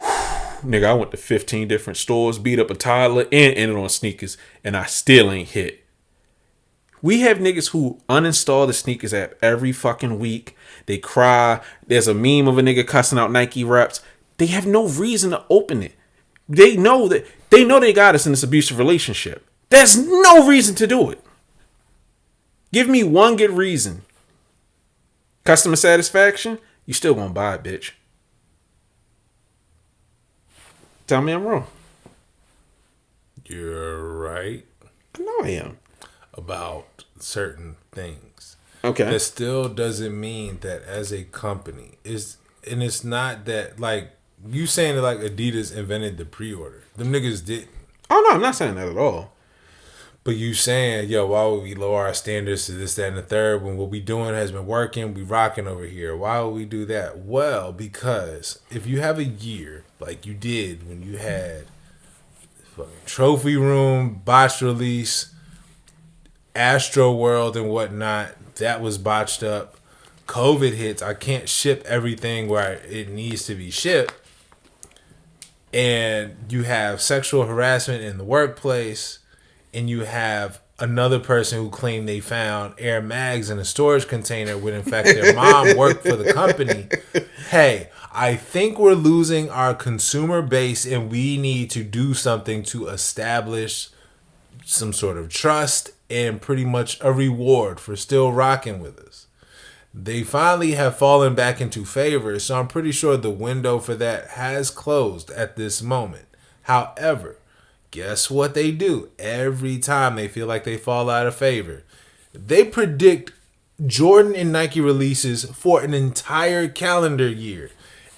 Nigga, I went to 15 different stores, beat up a toddler, and ended on sneakers, and I still ain't hit. We have niggas who uninstall the sneakers app every fucking week. They cry. There's a meme of a nigga cussing out Nike reps. They have no reason to open it. They know they got us in this abusive relationship. There's no reason to do it. Give me one good reason. Customer satisfaction? You still gonna buy it, bitch. Tell me I'm wrong. You're right. I know I am. About certain things. Okay. That still doesn't mean that as a company and it's not that like you saying that like Adidas invented the pre-order. Them niggas didn't. Oh no, I'm not saying that at all. But you saying, yo, why would we lower our standards to this, that, and the third when what we doing has been working, we rocking over here. Why would we do that? Well, because if you have a year like you did when you had fucking Trophy Room, botched release, Astro World and whatnot, that was botched up. COVID hits, I can't ship everything where it needs to be shipped. And you have sexual harassment in the workplace. And you have another person who claimed they found Air Mags in a storage container when in fact their mom worked for the company. Hey, I think we're losing our consumer base and we need to do something to establish some sort of trust and pretty much a reward for still rocking with us. They finally have fallen back into favor, so I'm pretty sure the window for that has closed at this moment. However, guess what they do every time they feel like they fall out of favor? They predict Jordan and Nike releases for an entire calendar year.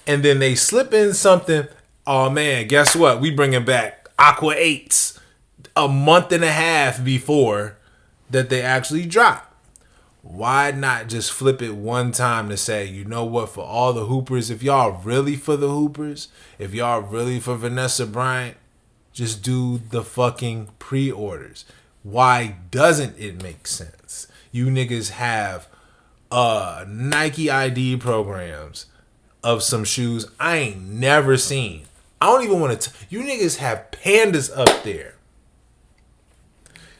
And then they slip in something. Oh man, guess what? We bringing back Aqua 8s a month and a half before that they actually drop. Why not just flip it one time to say, you know what, for all the hoopers, if y'all really for the hoopers, if y'all really for Vanessa Bryant, just do the fucking pre-orders. Why doesn't it make sense? You niggas have Nike ID programs of some shoes I ain't never seen. I don't even want to... You niggas have pandas up there.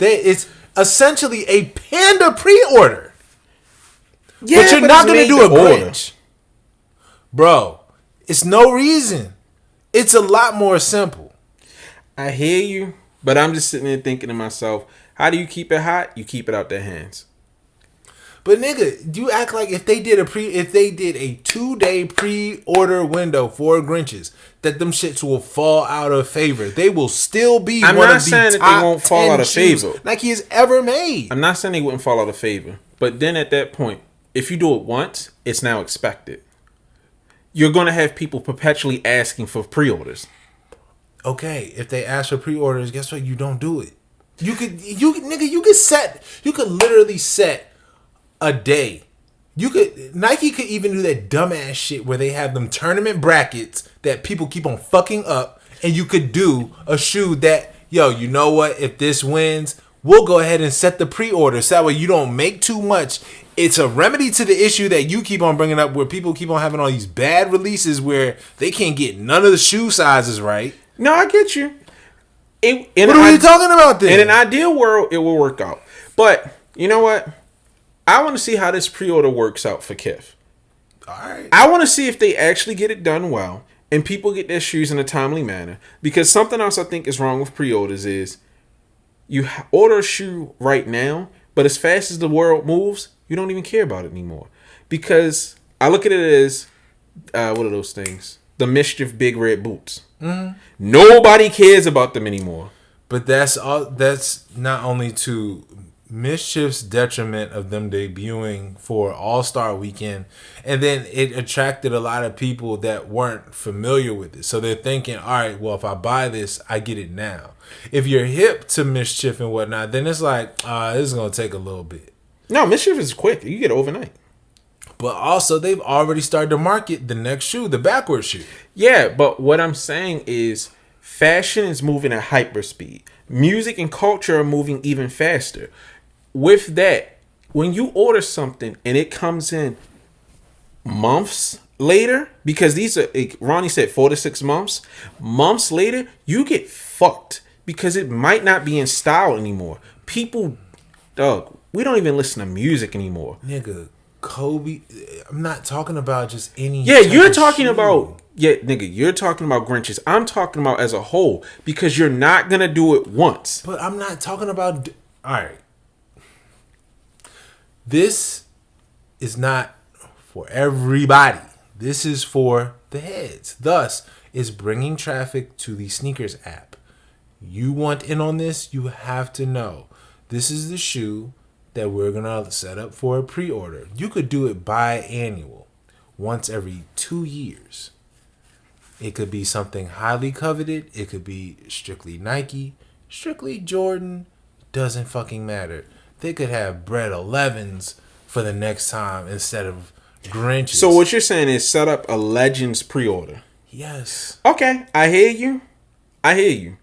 It's essentially a panda pre-order. Yeah, but you're not going to do a glitch. Bro, it's no reason. It's a lot more simple. I hear you, but I'm just sitting there thinking to myself, how do you keep it hot? You keep it out their hands. But nigga, you act like if they did a 2-day pre-order window for Grinches, that them shits will fall out of favor. They will still be I'm one not of the saying that top they won't fall out of favor. Nike has ever made. I'm not saying they wouldn't fall out of favor, but then at that point, if you do it once, it's now expected. You're going to have people perpetually asking for pre-orders. Okay, if they ask for pre-orders, guess what? You don't do it. You could literally set a day. Nike could even do that dumbass shit where they have them tournament brackets that people keep on fucking up, and you could do a shoe that, yo, you know what? If this wins, we'll go ahead and set the pre-order so that way you don't make too much. It's a remedy to the issue that you keep on bringing up where people keep on having all these bad releases where they can't get none of the shoe sizes right. No, I get you. What are we talking about then? In an ideal world, it will work out. But, you know what? I want to see how this pre-order works out for Kith. All right. I want to see if they actually get it done well and people get their shoes in a timely manner. Because something else I think is wrong with pre-orders is you order a shoe right now, but as fast as the world moves, you don't even care about it anymore. Because I look at it as, what are those things? The Mischief Big Red Boots. Mm-hmm. Nobody cares about them anymore. But that's not only to Mischief's detriment of them debuting for All-Star Weekend, and then it attracted a lot of people that weren't familiar with it. So they're thinking, all right, well, if I buy this, I get it now. If you're hip to Mischief and whatnot, then it's like, this is going to take a little bit. No, Mischief is quick. You get it overnight. But also, they've already started to market the next shoe, the backward shoe. Yeah, but what I'm saying is fashion is moving at hyper speed. Music and culture are moving even faster. With that, when you order something and it comes in months later, because these are, Ronnie said 4 to 6 months later, you get fucked because it might not be in style anymore. People, dog, we don't even listen to music anymore. Nigga, Kobe, I'm not talking about just any. Yeah, you're talking about, nigga, you're talking about Grinches. I'm talking about as a whole because you're not going to do it once. But I'm not talking about, all right. This is not for everybody. This is for the heads. Thus, it's bringing traffic to the sneakers app. You want in on this, you have to know. This is the shoe that we're going to set up for a pre-order. You could do it biannual, once every 2 years. It could be something highly coveted. It could be strictly Nike, strictly Jordan. Doesn't fucking matter. They could have Bread 11s for the next time instead of Grinches. So what you're saying is set up a Legends pre-order. Yes. Okay, I hear you.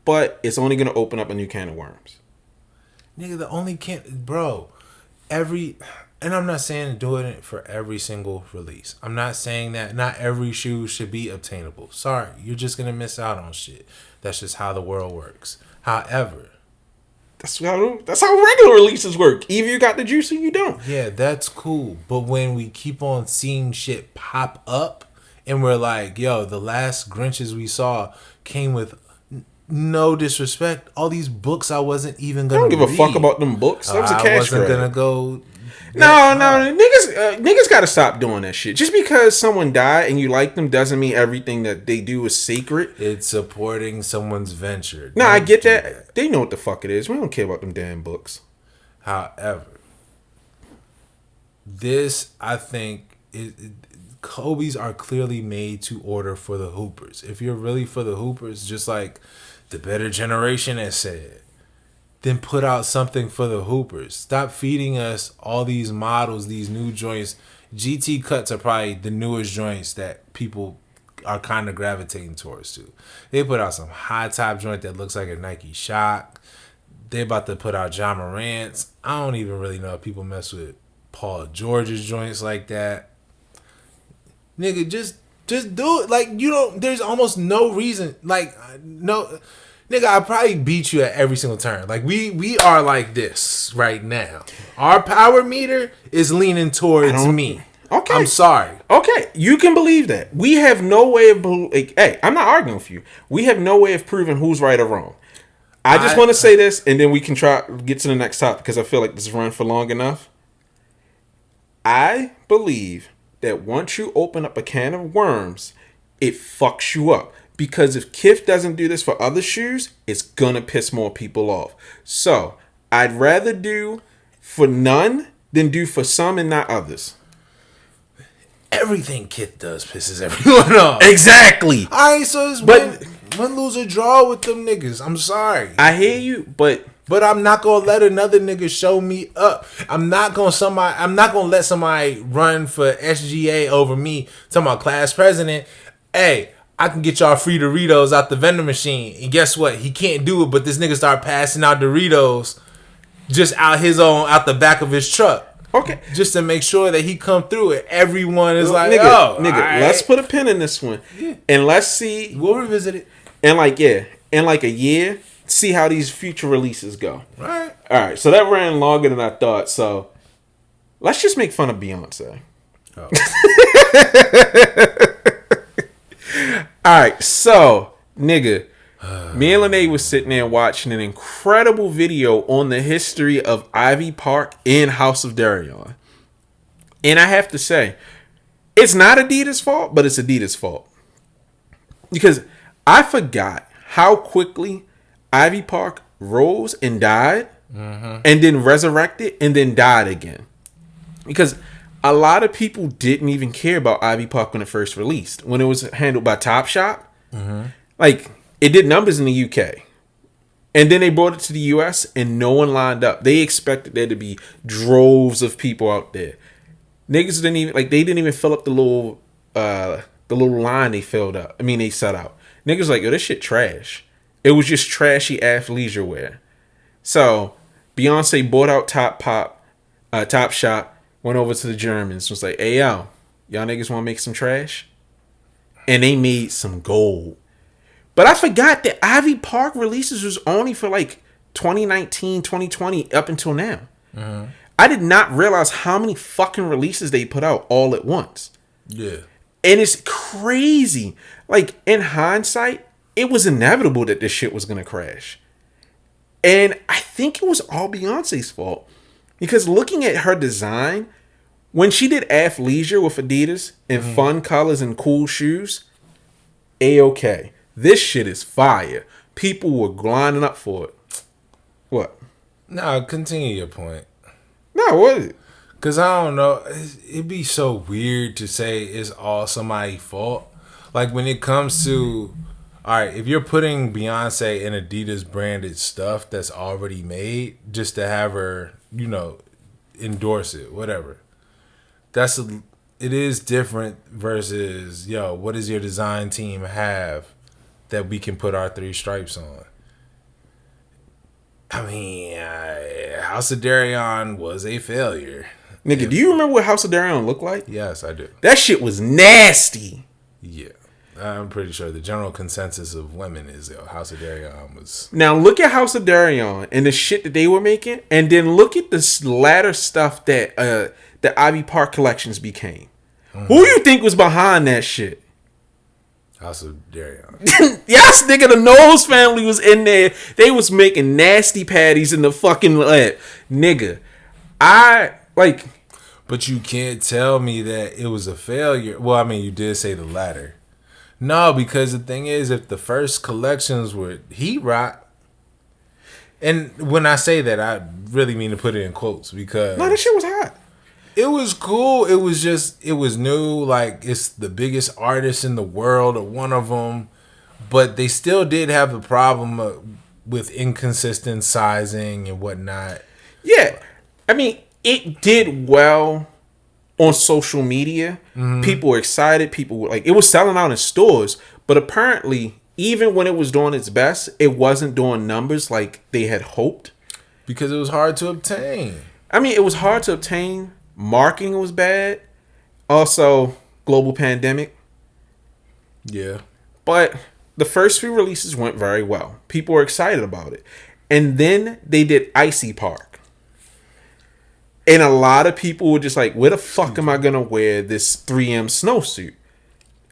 But it's only going to open up a new can of worms. Nigga, the only bro, and I'm not saying doing it for every single release. I'm not saying that not every shoe should be obtainable. Sorry, you're just going to miss out on shit. That's just how the world works. However, that's how regular releases work. Either you got the juice or you don't. Yeah, that's cool. But when we keep on seeing shit pop up and we're like, yo, the last Grinches we saw came with, no disrespect, all these books I wasn't even going to read. I don't give a fuck about them books. That was a cash grab. I wasn't going to go... No, niggas gotta stop doing that shit. Just because someone died and you like them doesn't mean everything that they do is sacred. It's supporting someone's venture. No, I get that. They know what the fuck it is. We don't care about them damn books. However, this, I think, Kobe's are clearly made to order for the hoopers. If you're really for the hoopers, just like the better generation has said, then put out something for the hoopers. Stop feeding us all these models, these new joints. GT cuts are probably the newest joints that people are kind of gravitating towards too. They put out some high top joint that looks like a Nike Shock. They about to put out John Morant's. I don't even really know if people mess with Paul George's joints like that. Nigga, just do it. Like, you don't, there's almost no reason. Like, no... Nigga, I probably beat you at every single turn. Like, we are like this right now. Our power meter is leaning towards me. Okay. I'm sorry. Okay, you can believe that. We have no way of... Hey, I'm not arguing with you. We have no way of proving who's right or wrong. I just want to say this, and then we can try get to the next topic, because I feel like this has run for long enough. I believe that once you open up a can of worms, it fucks you up. Because if Kith doesn't do this for other shoes, it's gonna piss more people off. So, I'd rather do for none than do for some and not others. Everything Kith does pisses everyone off. Exactly. Alright, so it's win, lose, or draw with them niggas. I'm sorry. I hear you, but I'm not gonna let another nigga show me up. I'm not gonna let somebody run for SGA over me. Talking about class president. Hey, I can get y'all free Doritos out the vending machine. And guess what? He can't do it, but this nigga start passing out Doritos just out the back of his truck. Okay. Just to make sure that he come through it. Everyone is like, nigga, right. Let's put a pin in this one. Yeah. And let's see. We'll revisit it. And in like a year, see how these future releases go. Right. All right. So that ran longer than I thought. So let's just make fun of Beyonce. Oh. All right, so, nigga, me and Lene was sitting there watching an incredible video on the history of Ivy Park in House of Darion. And I have to say, it's not Adidas' fault, but it's Adidas' fault. Because I forgot how quickly Ivy Park rose and died and then resurrected and then died again. Because a lot of people didn't even care about Ivy Park when it first released. When it was handled by Topshop, like, it did numbers in the UK. And then they brought it to the US and no one lined up. They expected there to be droves of people out there. Niggas didn't even, like, they didn't even fill up the little line they filled up. I mean, they set out. Niggas like, yo, this shit trash. It was just trashy athleisure wear. So Beyonce bought out Topshop, went over to the Germans, was like, hey, yo, y'all niggas want to make some trash? And they made some gold. But I forgot that Ivy Park releases was only for like 2019, 2020 up until now. I did not realize how many fucking releases they put out all at once. Yeah. And it's crazy. Like, in hindsight, it was inevitable that this shit was going to crash. And I think it was all Beyonce's fault. Because looking at her design, when she did athleisure with Adidas and fun colors and cool shoes, A-okay. This shit is fire. People were lining up for it. What? No, continue your point. No, what is it? Because I don't know. It'd be so weird to say it's all somebody's fault. Like, when it comes to, all right, if you're putting Beyonce in Adidas branded stuff that's already made just to have her, you know, endorse it, whatever. It is different versus, yo, what does your design team have that we can put our 3 stripes on? I mean, House of Darion was a failure. Nigga, do you remember what House of Darion looked like? Yes, I do. That shit was nasty. Yeah. I'm pretty sure the general consensus of women is House of Darion was... Now look at House of Darion and the shit that they were making, and then look at this latter stuff that the Ivy Park collections became. Who you think was behind that shit? House of Darion. Yes, nigga, the Knowles family was in there. They was making nasty patties in the fucking lab. Nigga, But you can't tell me that it was a failure. Well, I mean, you did say the latter. No, because the thing is, if the first collections were heat rock, and when I say that, I really mean to put it in quotes because... No, that shit was hot. It was cool. It was new. Like, it's the biggest artist in the world or one of them. But they still did have the problem with inconsistent sizing and whatnot. Yeah. I mean, it did well on social media. People were excited. People were like, it was selling out in stores. But apparently, even when it was doing its best, it wasn't doing numbers like they had hoped. Because it was hard to obtain. I mean, it was hard to obtain. Marketing was bad. Also, global pandemic. Yeah. But the first few releases went very well. People were excited about it. And then they did Icy Park. And a lot of people were just like, where the fuck am I going to wear this 3M snowsuit?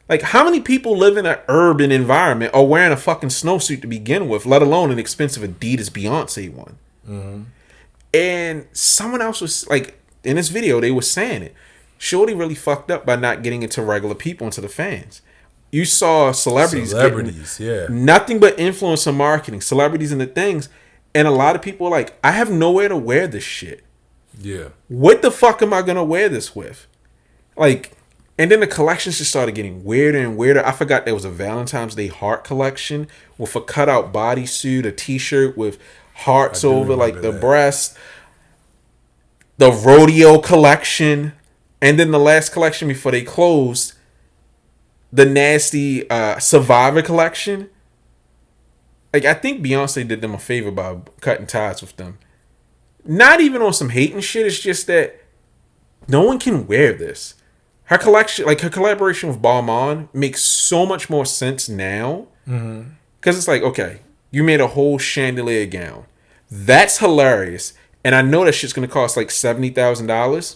Like, how many people live in an urban environment are wearing a fucking snowsuit to begin with, let alone an expensive Adidas Beyonce one? And someone else was like, in this video, they were saying it. Shorty really fucked up by not getting into regular people, into the fans. You saw celebrities yeah. Nothing but influencer marketing, celebrities and the things. And a lot of people are like, I have nowhere to wear this shit. Yeah. What the fuck am I going to wear this with? Like, and then the collections just started getting weirder and weirder. I forgot there was a Valentine's Day heart collection with a cutout bodysuit, a t-shirt with hearts over like the breast. The rodeo collection, and then the last collection before they closed, the nasty Survivor collection. Like, I think Beyonce did them a favor by cutting ties with them. Not even on some hating shit. It's just that no one can wear this. Her collection, like her collaboration with Balmain, makes so much more sense now. Because it's like, okay, you made a whole chandelier gown. That's hilarious. And I know that shit's going to cost like $70,000.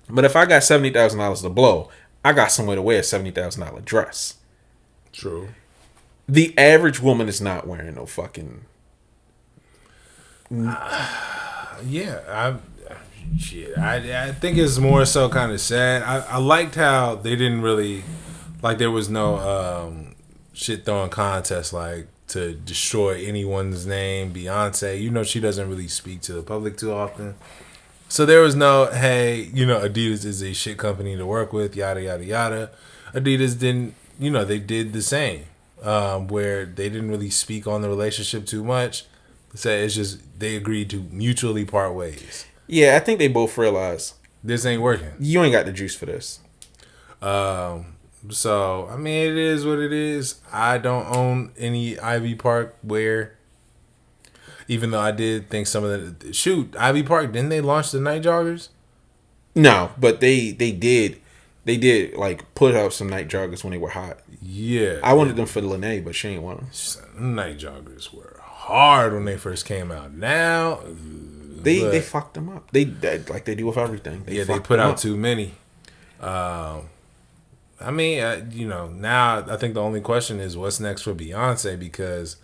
But if I got $70,000 to blow, I got somewhere to wear a $70,000 dress. True. The average woman is not wearing no fucking... Yeah. I think it's more so kind of sad. I liked how they didn't really... Like, there was no shit throwing contest like to destroy anyone's name. Beyonce, you know, she doesn't really speak to the public too often. So there was no, hey, you know, Adidas is a shit company to work with, yada, yada, yada. Adidas didn't, you know, they did the same, where they didn't really speak on the relationship too much. So it's just, they agreed to mutually part ways. Yeah, I think they both realized This ain't working. you ain't got the juice for this. So, I mean, it is what it is. I don't own any Ivy Park wear. Even though I did think some of the... Shoot, Ivy Park, didn't they launch the night joggers? No, but they did like put out some night joggers when they were hot. Yeah. I wanted them for Lene, but she ain't want them. Night joggers were hard when they first came out. Now... They fucked them up. They like they do with everything. They put out too many. I mean, you know, now I think the only question is what's next for Beyonce, because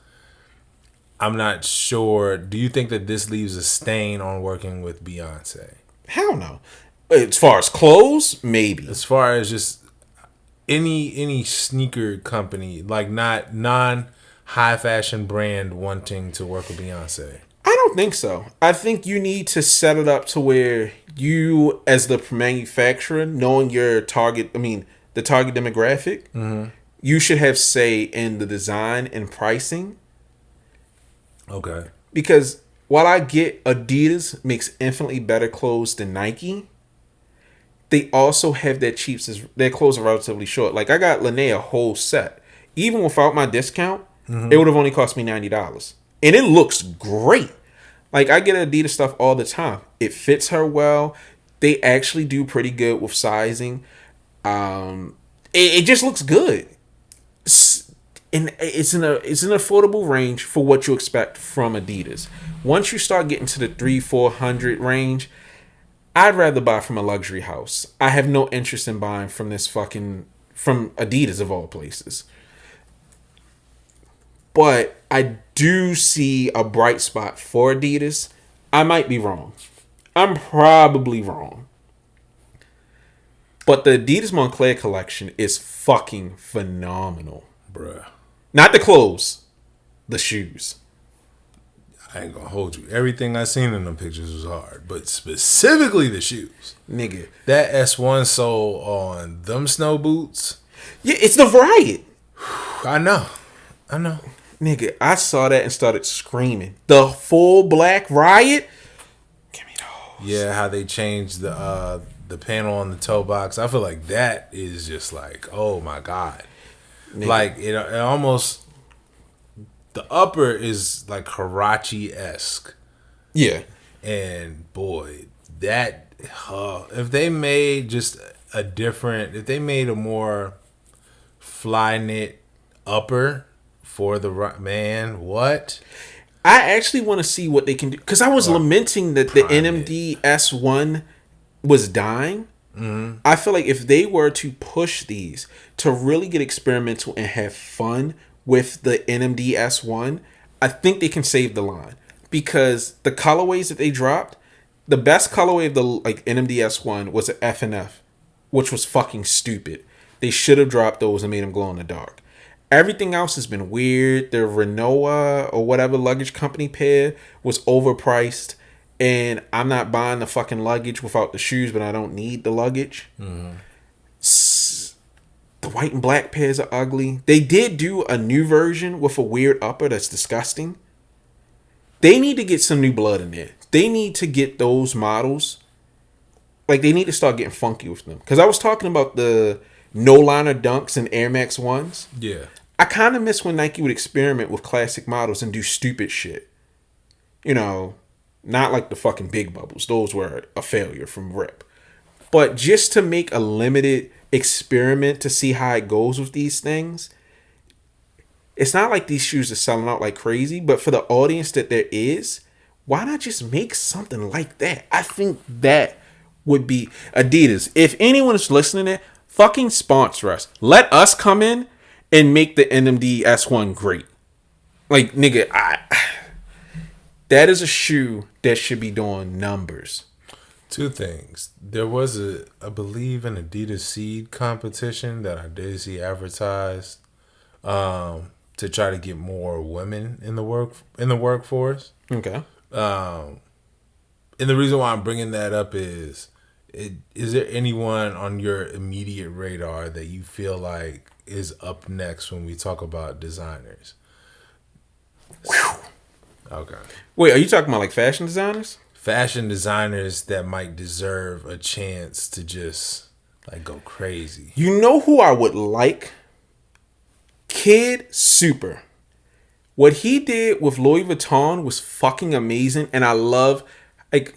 I'm not sure. Do you think that this leaves a stain on working with Beyonce? Hell no. As far as clothes, maybe. As far as just any sneaker company, like not non-high fashion brand wanting to work with Beyonce. I don't think so. I think you need to set it up to where you, as the manufacturer, knowing your target, the target demographic, you should have say in the design and pricing. Okay. Because while I get Adidas makes infinitely better clothes than Nike, they also have their their clothes are relatively short. Like I got Lene a whole set. Even without my discount, it would have only cost me $90. And it looks great. Like, I get Adidas stuff all the time. It fits her well. They actually do pretty good with sizing. It just looks good. And it's an affordable range for what you expect from Adidas. Once you start getting to the 300-400 range, I'd rather buy from a luxury house. I have no interest in buying from from Adidas of all places. But I do see a bright spot for Adidas. I might be wrong. I'm probably wrong. But the Adidas Moncler collection is fucking phenomenal. Bruh. Not the clothes. The shoes. I ain't gonna hold you. Everything I seen in them pictures was hard. But specifically the shoes. Nigga. That S1 sole on them snow boots. Yeah, it's the Riot. I know. Nigga, I saw that and started screaming. The full black Riot? Give me those. Yeah, how they changed the panel on the toe box. I feel like that is just like, oh my God. Nigga. Like, it almost... The upper is like Karachi-esque. Yeah. And boy, that... if they made just if they made a more fly knit upper... For the man, what? I actually want to see what they can do. Because I was lamenting that the NMD S1 was dying. Mm-hmm. I feel like if they were to push these to really get experimental and have fun with the NMD S1, I think they can save the line. Because the colorways that they dropped, the best colorway of the NMD S1 was an F&F, which was fucking stupid. They should have dropped those and made them glow in the dark. Everything else has been weird. The Renoa or whatever luggage company pair was overpriced. And I'm not buying the fucking luggage without the shoes, but I don't need the luggage. Mm-hmm. The white and black pairs are ugly. They did do a new version with a weird upper that's disgusting. They need to get some new blood in there. They need to get those models. Like, they need to start getting funky with them. Because I was talking about the no-liner dunks and Air Max 1s. Yeah. I kind of miss when Nike would experiment with classic models and do stupid shit. You know, not like the fucking big bubbles. Those were a failure from rip. But just to make a limited experiment to see how it goes with these things. It's not like these shoes are selling out like crazy, but for the audience that there is, why not just make something like that? I think that would be Adidas. If anyone is listening to it, fucking sponsor us. Let us come in and make the NMD S1 great. Like, nigga, that is a shoe that should be doing numbers. Two things. There was I believe, an Adidas seed competition that I did see advertised. to try to get more women in the workforce. Okay. And the reason why I'm bringing that up is there anyone on your immediate radar that you feel like is up next when we talk about designers? Whew. Okay. Wait, are you talking about like fashion designers? Fashion designers that might deserve a chance to just like go crazy. You know who I would like? Kid Super. What he did with Louis Vuitton was fucking amazing, and I love, like,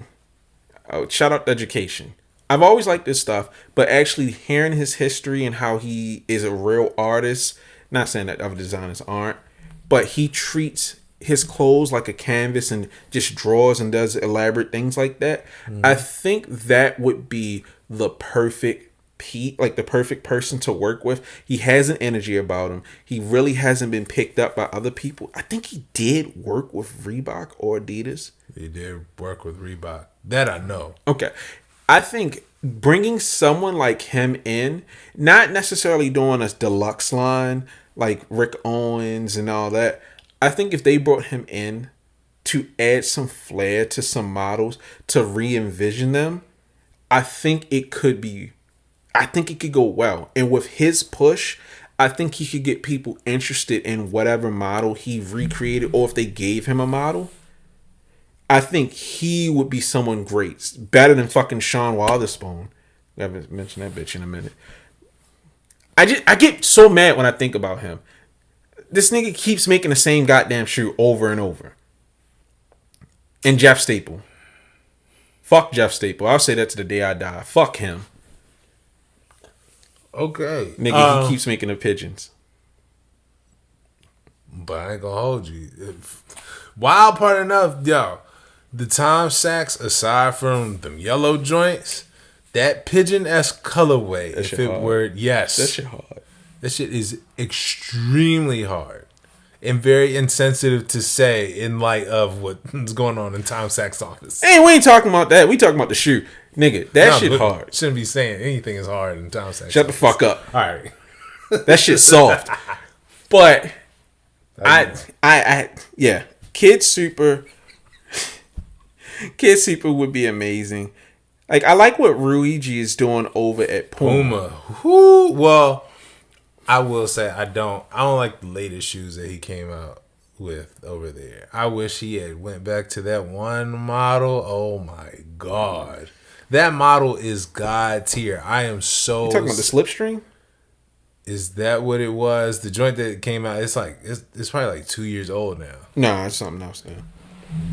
shout out to education. I've always liked this stuff, but actually hearing his history and how he is a real artist, not saying that other designers aren't, but he treats his clothes like a canvas and just draws and does elaborate things like that. I think that would be the perfect the perfect person to work with. He has an energy about him. He really hasn't been picked up by other people. I think he did work with Reebok or Adidas. He did work with Reebok. That I know. Okay. I think bringing someone like him in, not necessarily doing a deluxe line like Rick Owens and all that. I think if they brought him in to add some flair to some models, to re-envision them, I think it could go well. And with his push, I think he could get people interested in whatever model he recreated, or if they gave him a model. I think he would be someone great. Better than fucking Sean Witherspoon. I haven't mentioned that bitch in a minute. I get so mad when I think about him. This nigga keeps making the same goddamn shoe over and over. And Jeff Staple. Fuck Jeff Staple. I'll say that to the day I die. Fuck him. Okay. Nigga, he keeps making the pigeons. But I ain't gonna hold you. Wild part enough, yo. The Tom Sachs, aside from them yellow joints, that pigeon-esque colorway, That if shit it hard. were, yes. That shit hard. That shit is extremely hard and very insensitive to say in light of what's going on in Tom Sachs' office. Hey, we ain't talking about that. We talking about the shoe. Nigga, that shit hard. Shouldn't be saying anything is hard in Tom Sachs' Shut the fuck up. All right. That shit's soft. But yeah. Kid Super would be amazing. Like, I like what Ruigi is doing over at Puma. Whoo. Well, I will say I don't like the latest shoes that he came out with over there. I wish he had went back to that one model. Oh my god. That model is god tier. I am so. You talking about the Slipstream? Is that what it was? The joint that came out, it's probably like 2 years old now. No, it's something else now.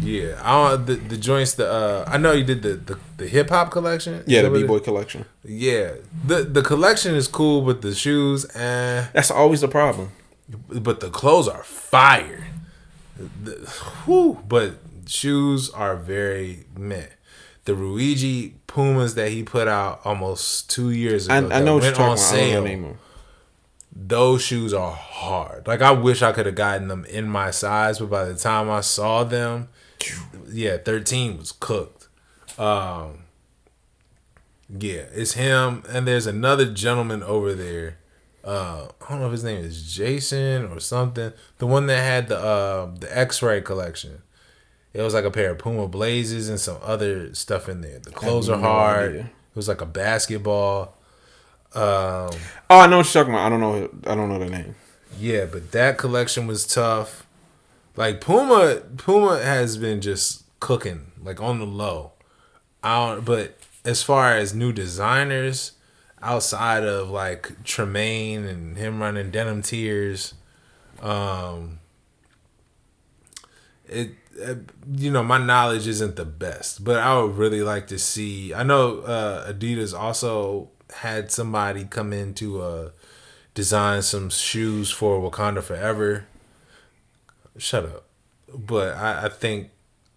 Yeah, the joints. I know you did the hip hop collection. Yeah, the B-boy collection. Yeah, the collection is cool, but the shoes, that's always the problem. But the clothes are fire. But shoes are very meh. The Ruigi Pumas that he put out almost 2 years ago, I know what you're talking on about. sale. I don't know the name of them. Those shoes are hard. Like, I wish I could have gotten them in my size, but by the time I saw them, yeah, 13 was cooked. Yeah, it's him, and there's another gentleman over there. I don't know if his name is Jason or something. The one that had the X-Ray collection. It was like a pair of Puma Blazes and some other stuff in there. The clothes are hard. Idea. It was like a basketball. I know what you're talking about. I don't know the name. Yeah, but that collection was tough. Like, Puma has been just cooking, like, on the low. But as far as new designers, outside of like Tremaine and him running Denim Tears, my knowledge isn't the best, but I would really like to see. I know Adidas also had somebody come in to design some shoes for Wakanda Forever. Shut up. But I think,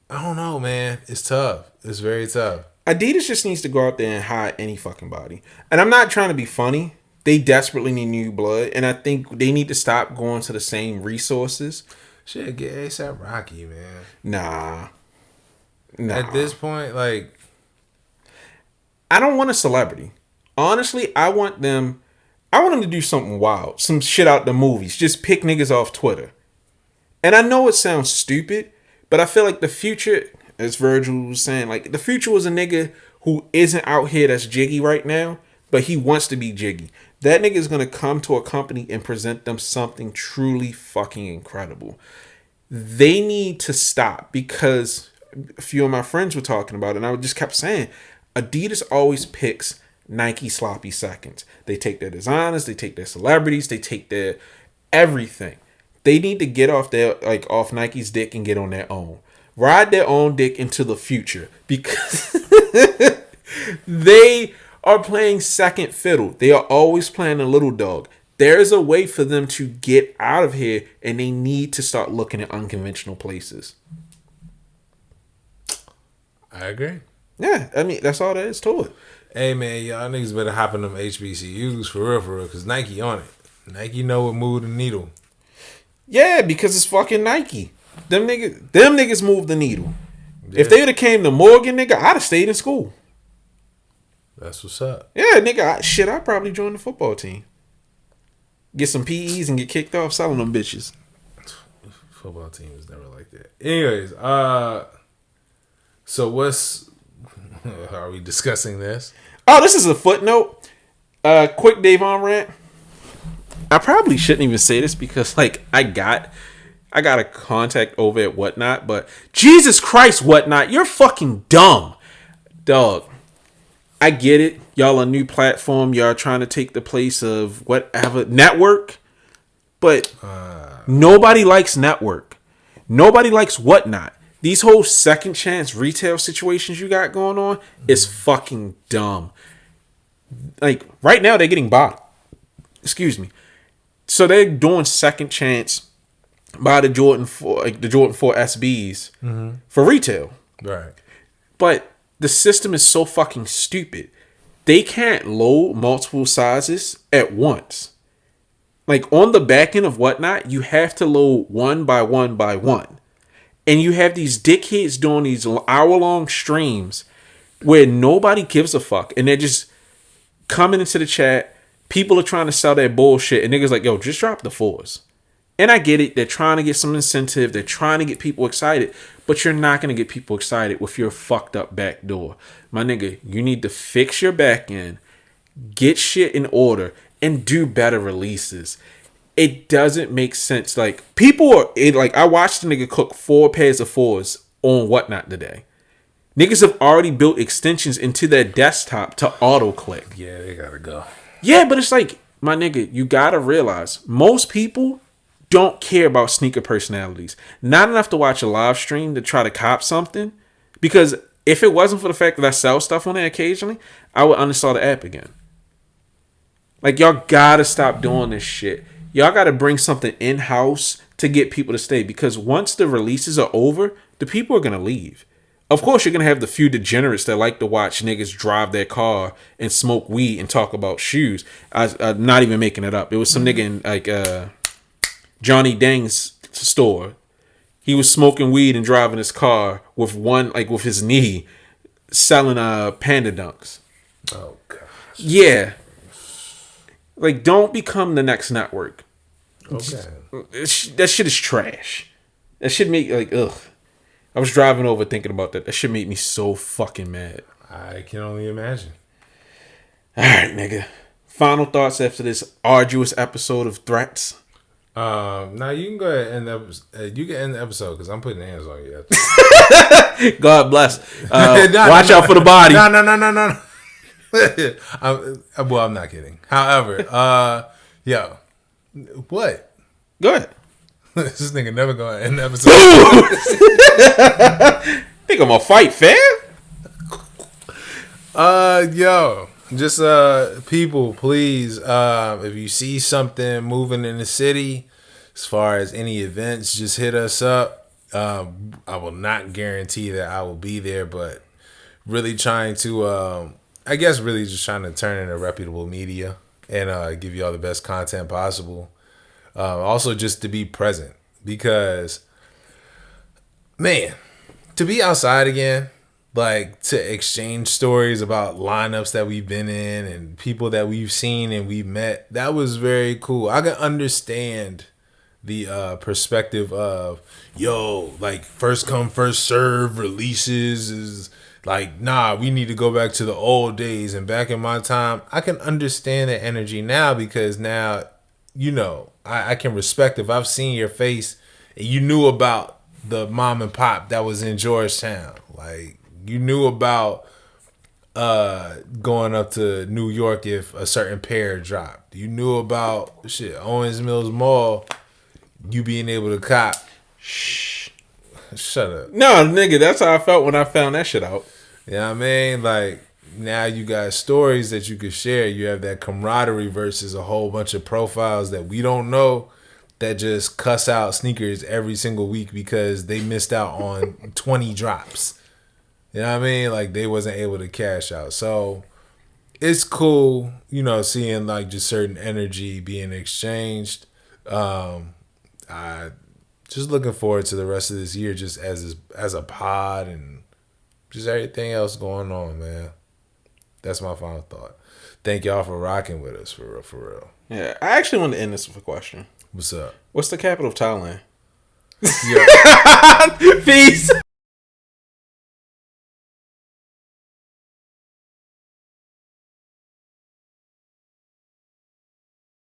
I don't know, man. It's tough. It's very tough. Adidas just needs to go out there and hire any fucking body. And I'm not trying to be funny. They desperately need new blood. And I think they need to stop going to the same resources. Shit, get ASAP Rocky, man. Nah. At this point, like, I don't want a celebrity. Honestly, I want I want them to do something wild, some shit out the movies. Just pick niggas off Twitter. And I know it sounds stupid, but I feel like the future, as Virgil was saying, like the future was a nigga who isn't out here that's jiggy right now, but he wants to be jiggy. That nigga is gonna come to a company and present them something truly fucking incredible. They need to stop, because a few of my friends were talking about it, and I just kept saying, Adidas always picks Nike sloppy seconds. They take their designers, they take their celebrities, they take their everything. They need to get off off Nike's dick and get on their own. Ride their own dick into the future, because they are playing second fiddle. They are always playing a little dog. There is a way for them to get out of here, and they need to start looking at unconventional places. I agree. Yeah, I mean, that's all there is to it. Hey, man, y'all niggas better hop in them HBCUs for real, because Nike on it. Nike know what move the needle. Yeah, because it's fucking Nike. Them niggas move the needle. Yeah. If they would have came to Morgan, nigga, I'd have stayed in school. That's what's up. Yeah, nigga, I'd probably join the football team. Get some PEs and get kicked off selling them bitches. Football team is never like that. Anyways, so are we discussing this? Oh, this is a footnote. Quick Davon rant. I probably shouldn't even say this because, like, I got a contact over at Whatnot, but Jesus Christ, Whatnot, you're fucking dumb. Dog, I get it. Y'all a new platform. Y'all trying to take the place of whatever network, but nobody likes network. Nobody likes Whatnot. These whole second chance retail situations you got going on is fucking dumb. Like, right now they're getting bought. Excuse me. So they're doing second chance by the Jordan 4, like the Jordan 4 SBs for retail. Right. But the system is so fucking stupid. They can't load multiple sizes at once. Like, on the back end of Whatnot, you have to load one by one by one. And you have these dickheads doing these hour-long streams where nobody gives a fuck. And they're just coming into the chat. People are trying to sell their bullshit. And niggas like, yo, just drop the 4s. And I get it. They're trying to get some incentive. They're trying to get people excited. But you're not going to get people excited with your fucked up back door. My nigga, you need to fix your back end. Get shit in order. And do better releases. It doesn't make sense. Like, people are like, I watched a nigga cook 4 pairs of 4s on Whatnot today. Niggas have already built extensions into their desktop to auto click. Yeah, they gotta go. Yeah, but it's like, my nigga, you gotta realize most people don't care about sneaker personalities. Not enough to watch a live stream to try to cop something. Because if it wasn't for the fact that I sell stuff on there occasionally, I would uninstall the app again. Like, y'all gotta stop doing this shit. Y'all got to bring something in-house to get people to stay. Because once the releases are over, the people are going to leave. Of course, you're going to have the few degenerates that like to watch niggas drive their car and smoke weed and talk about shoes. I'm not even making it up. It was some nigga in like Johnny Dang's store. He was smoking weed and driving his car with with his knee, selling Panda Dunks. Oh, gosh. Yeah. Like, don't become the next network. Okay. That shit is trash. That shit make like, ugh. I was driving over thinking about that. That shit made me so fucking mad. I can only imagine. All right, nigga. Final thoughts after this arduous episode of threats. Now you can go ahead and you can end the episode because I'm putting hands on you. God bless. Watch out for the body. No. I'm not kidding. However, yo, what? Go ahead. This nigga never gonna end the episode. Think I'm gonna fight fair? Yo, just people, please, if you see something moving in the city, as far as any events, just hit us up. I will not guarantee that I will be there, but really trying to, I guess, really just trying to turn into reputable media and give you all the best content possible. Also, just to be present because, man, to be outside again, like to exchange stories about lineups that we've been in and people that we've seen and we met. That was very cool. I can understand the perspective of, yo, like first come first serve releases is like, nah, we need to go back to the old days. And back in my time, I can understand the energy now because now, you know, I can respect if I've seen your face and you knew about the mom and pop that was in Georgetown. Like, you knew about going up to New York if a certain pair dropped. You knew about Owens Mills Mall, you being able to cop. Shh. Shut up. No, nigga, that's how I felt when I found that shit out. You know what I mean? Like, now you got stories that you could share. You have that camaraderie versus a whole bunch of profiles that we don't know that just cuss out sneakers every single week because they missed out on 20 drops. You know what I mean? Like, they wasn't able to cash out. So it's cool, you know, seeing like just certain energy being exchanged. I just looking forward to the rest of this year just as a pod and just everything else going on, man. That's my final thought. Thank y'all for rocking with us, for real, for real. Yeah, I actually want to end this with a question. What's up? What's the capital of Thailand? Yeah. Peace.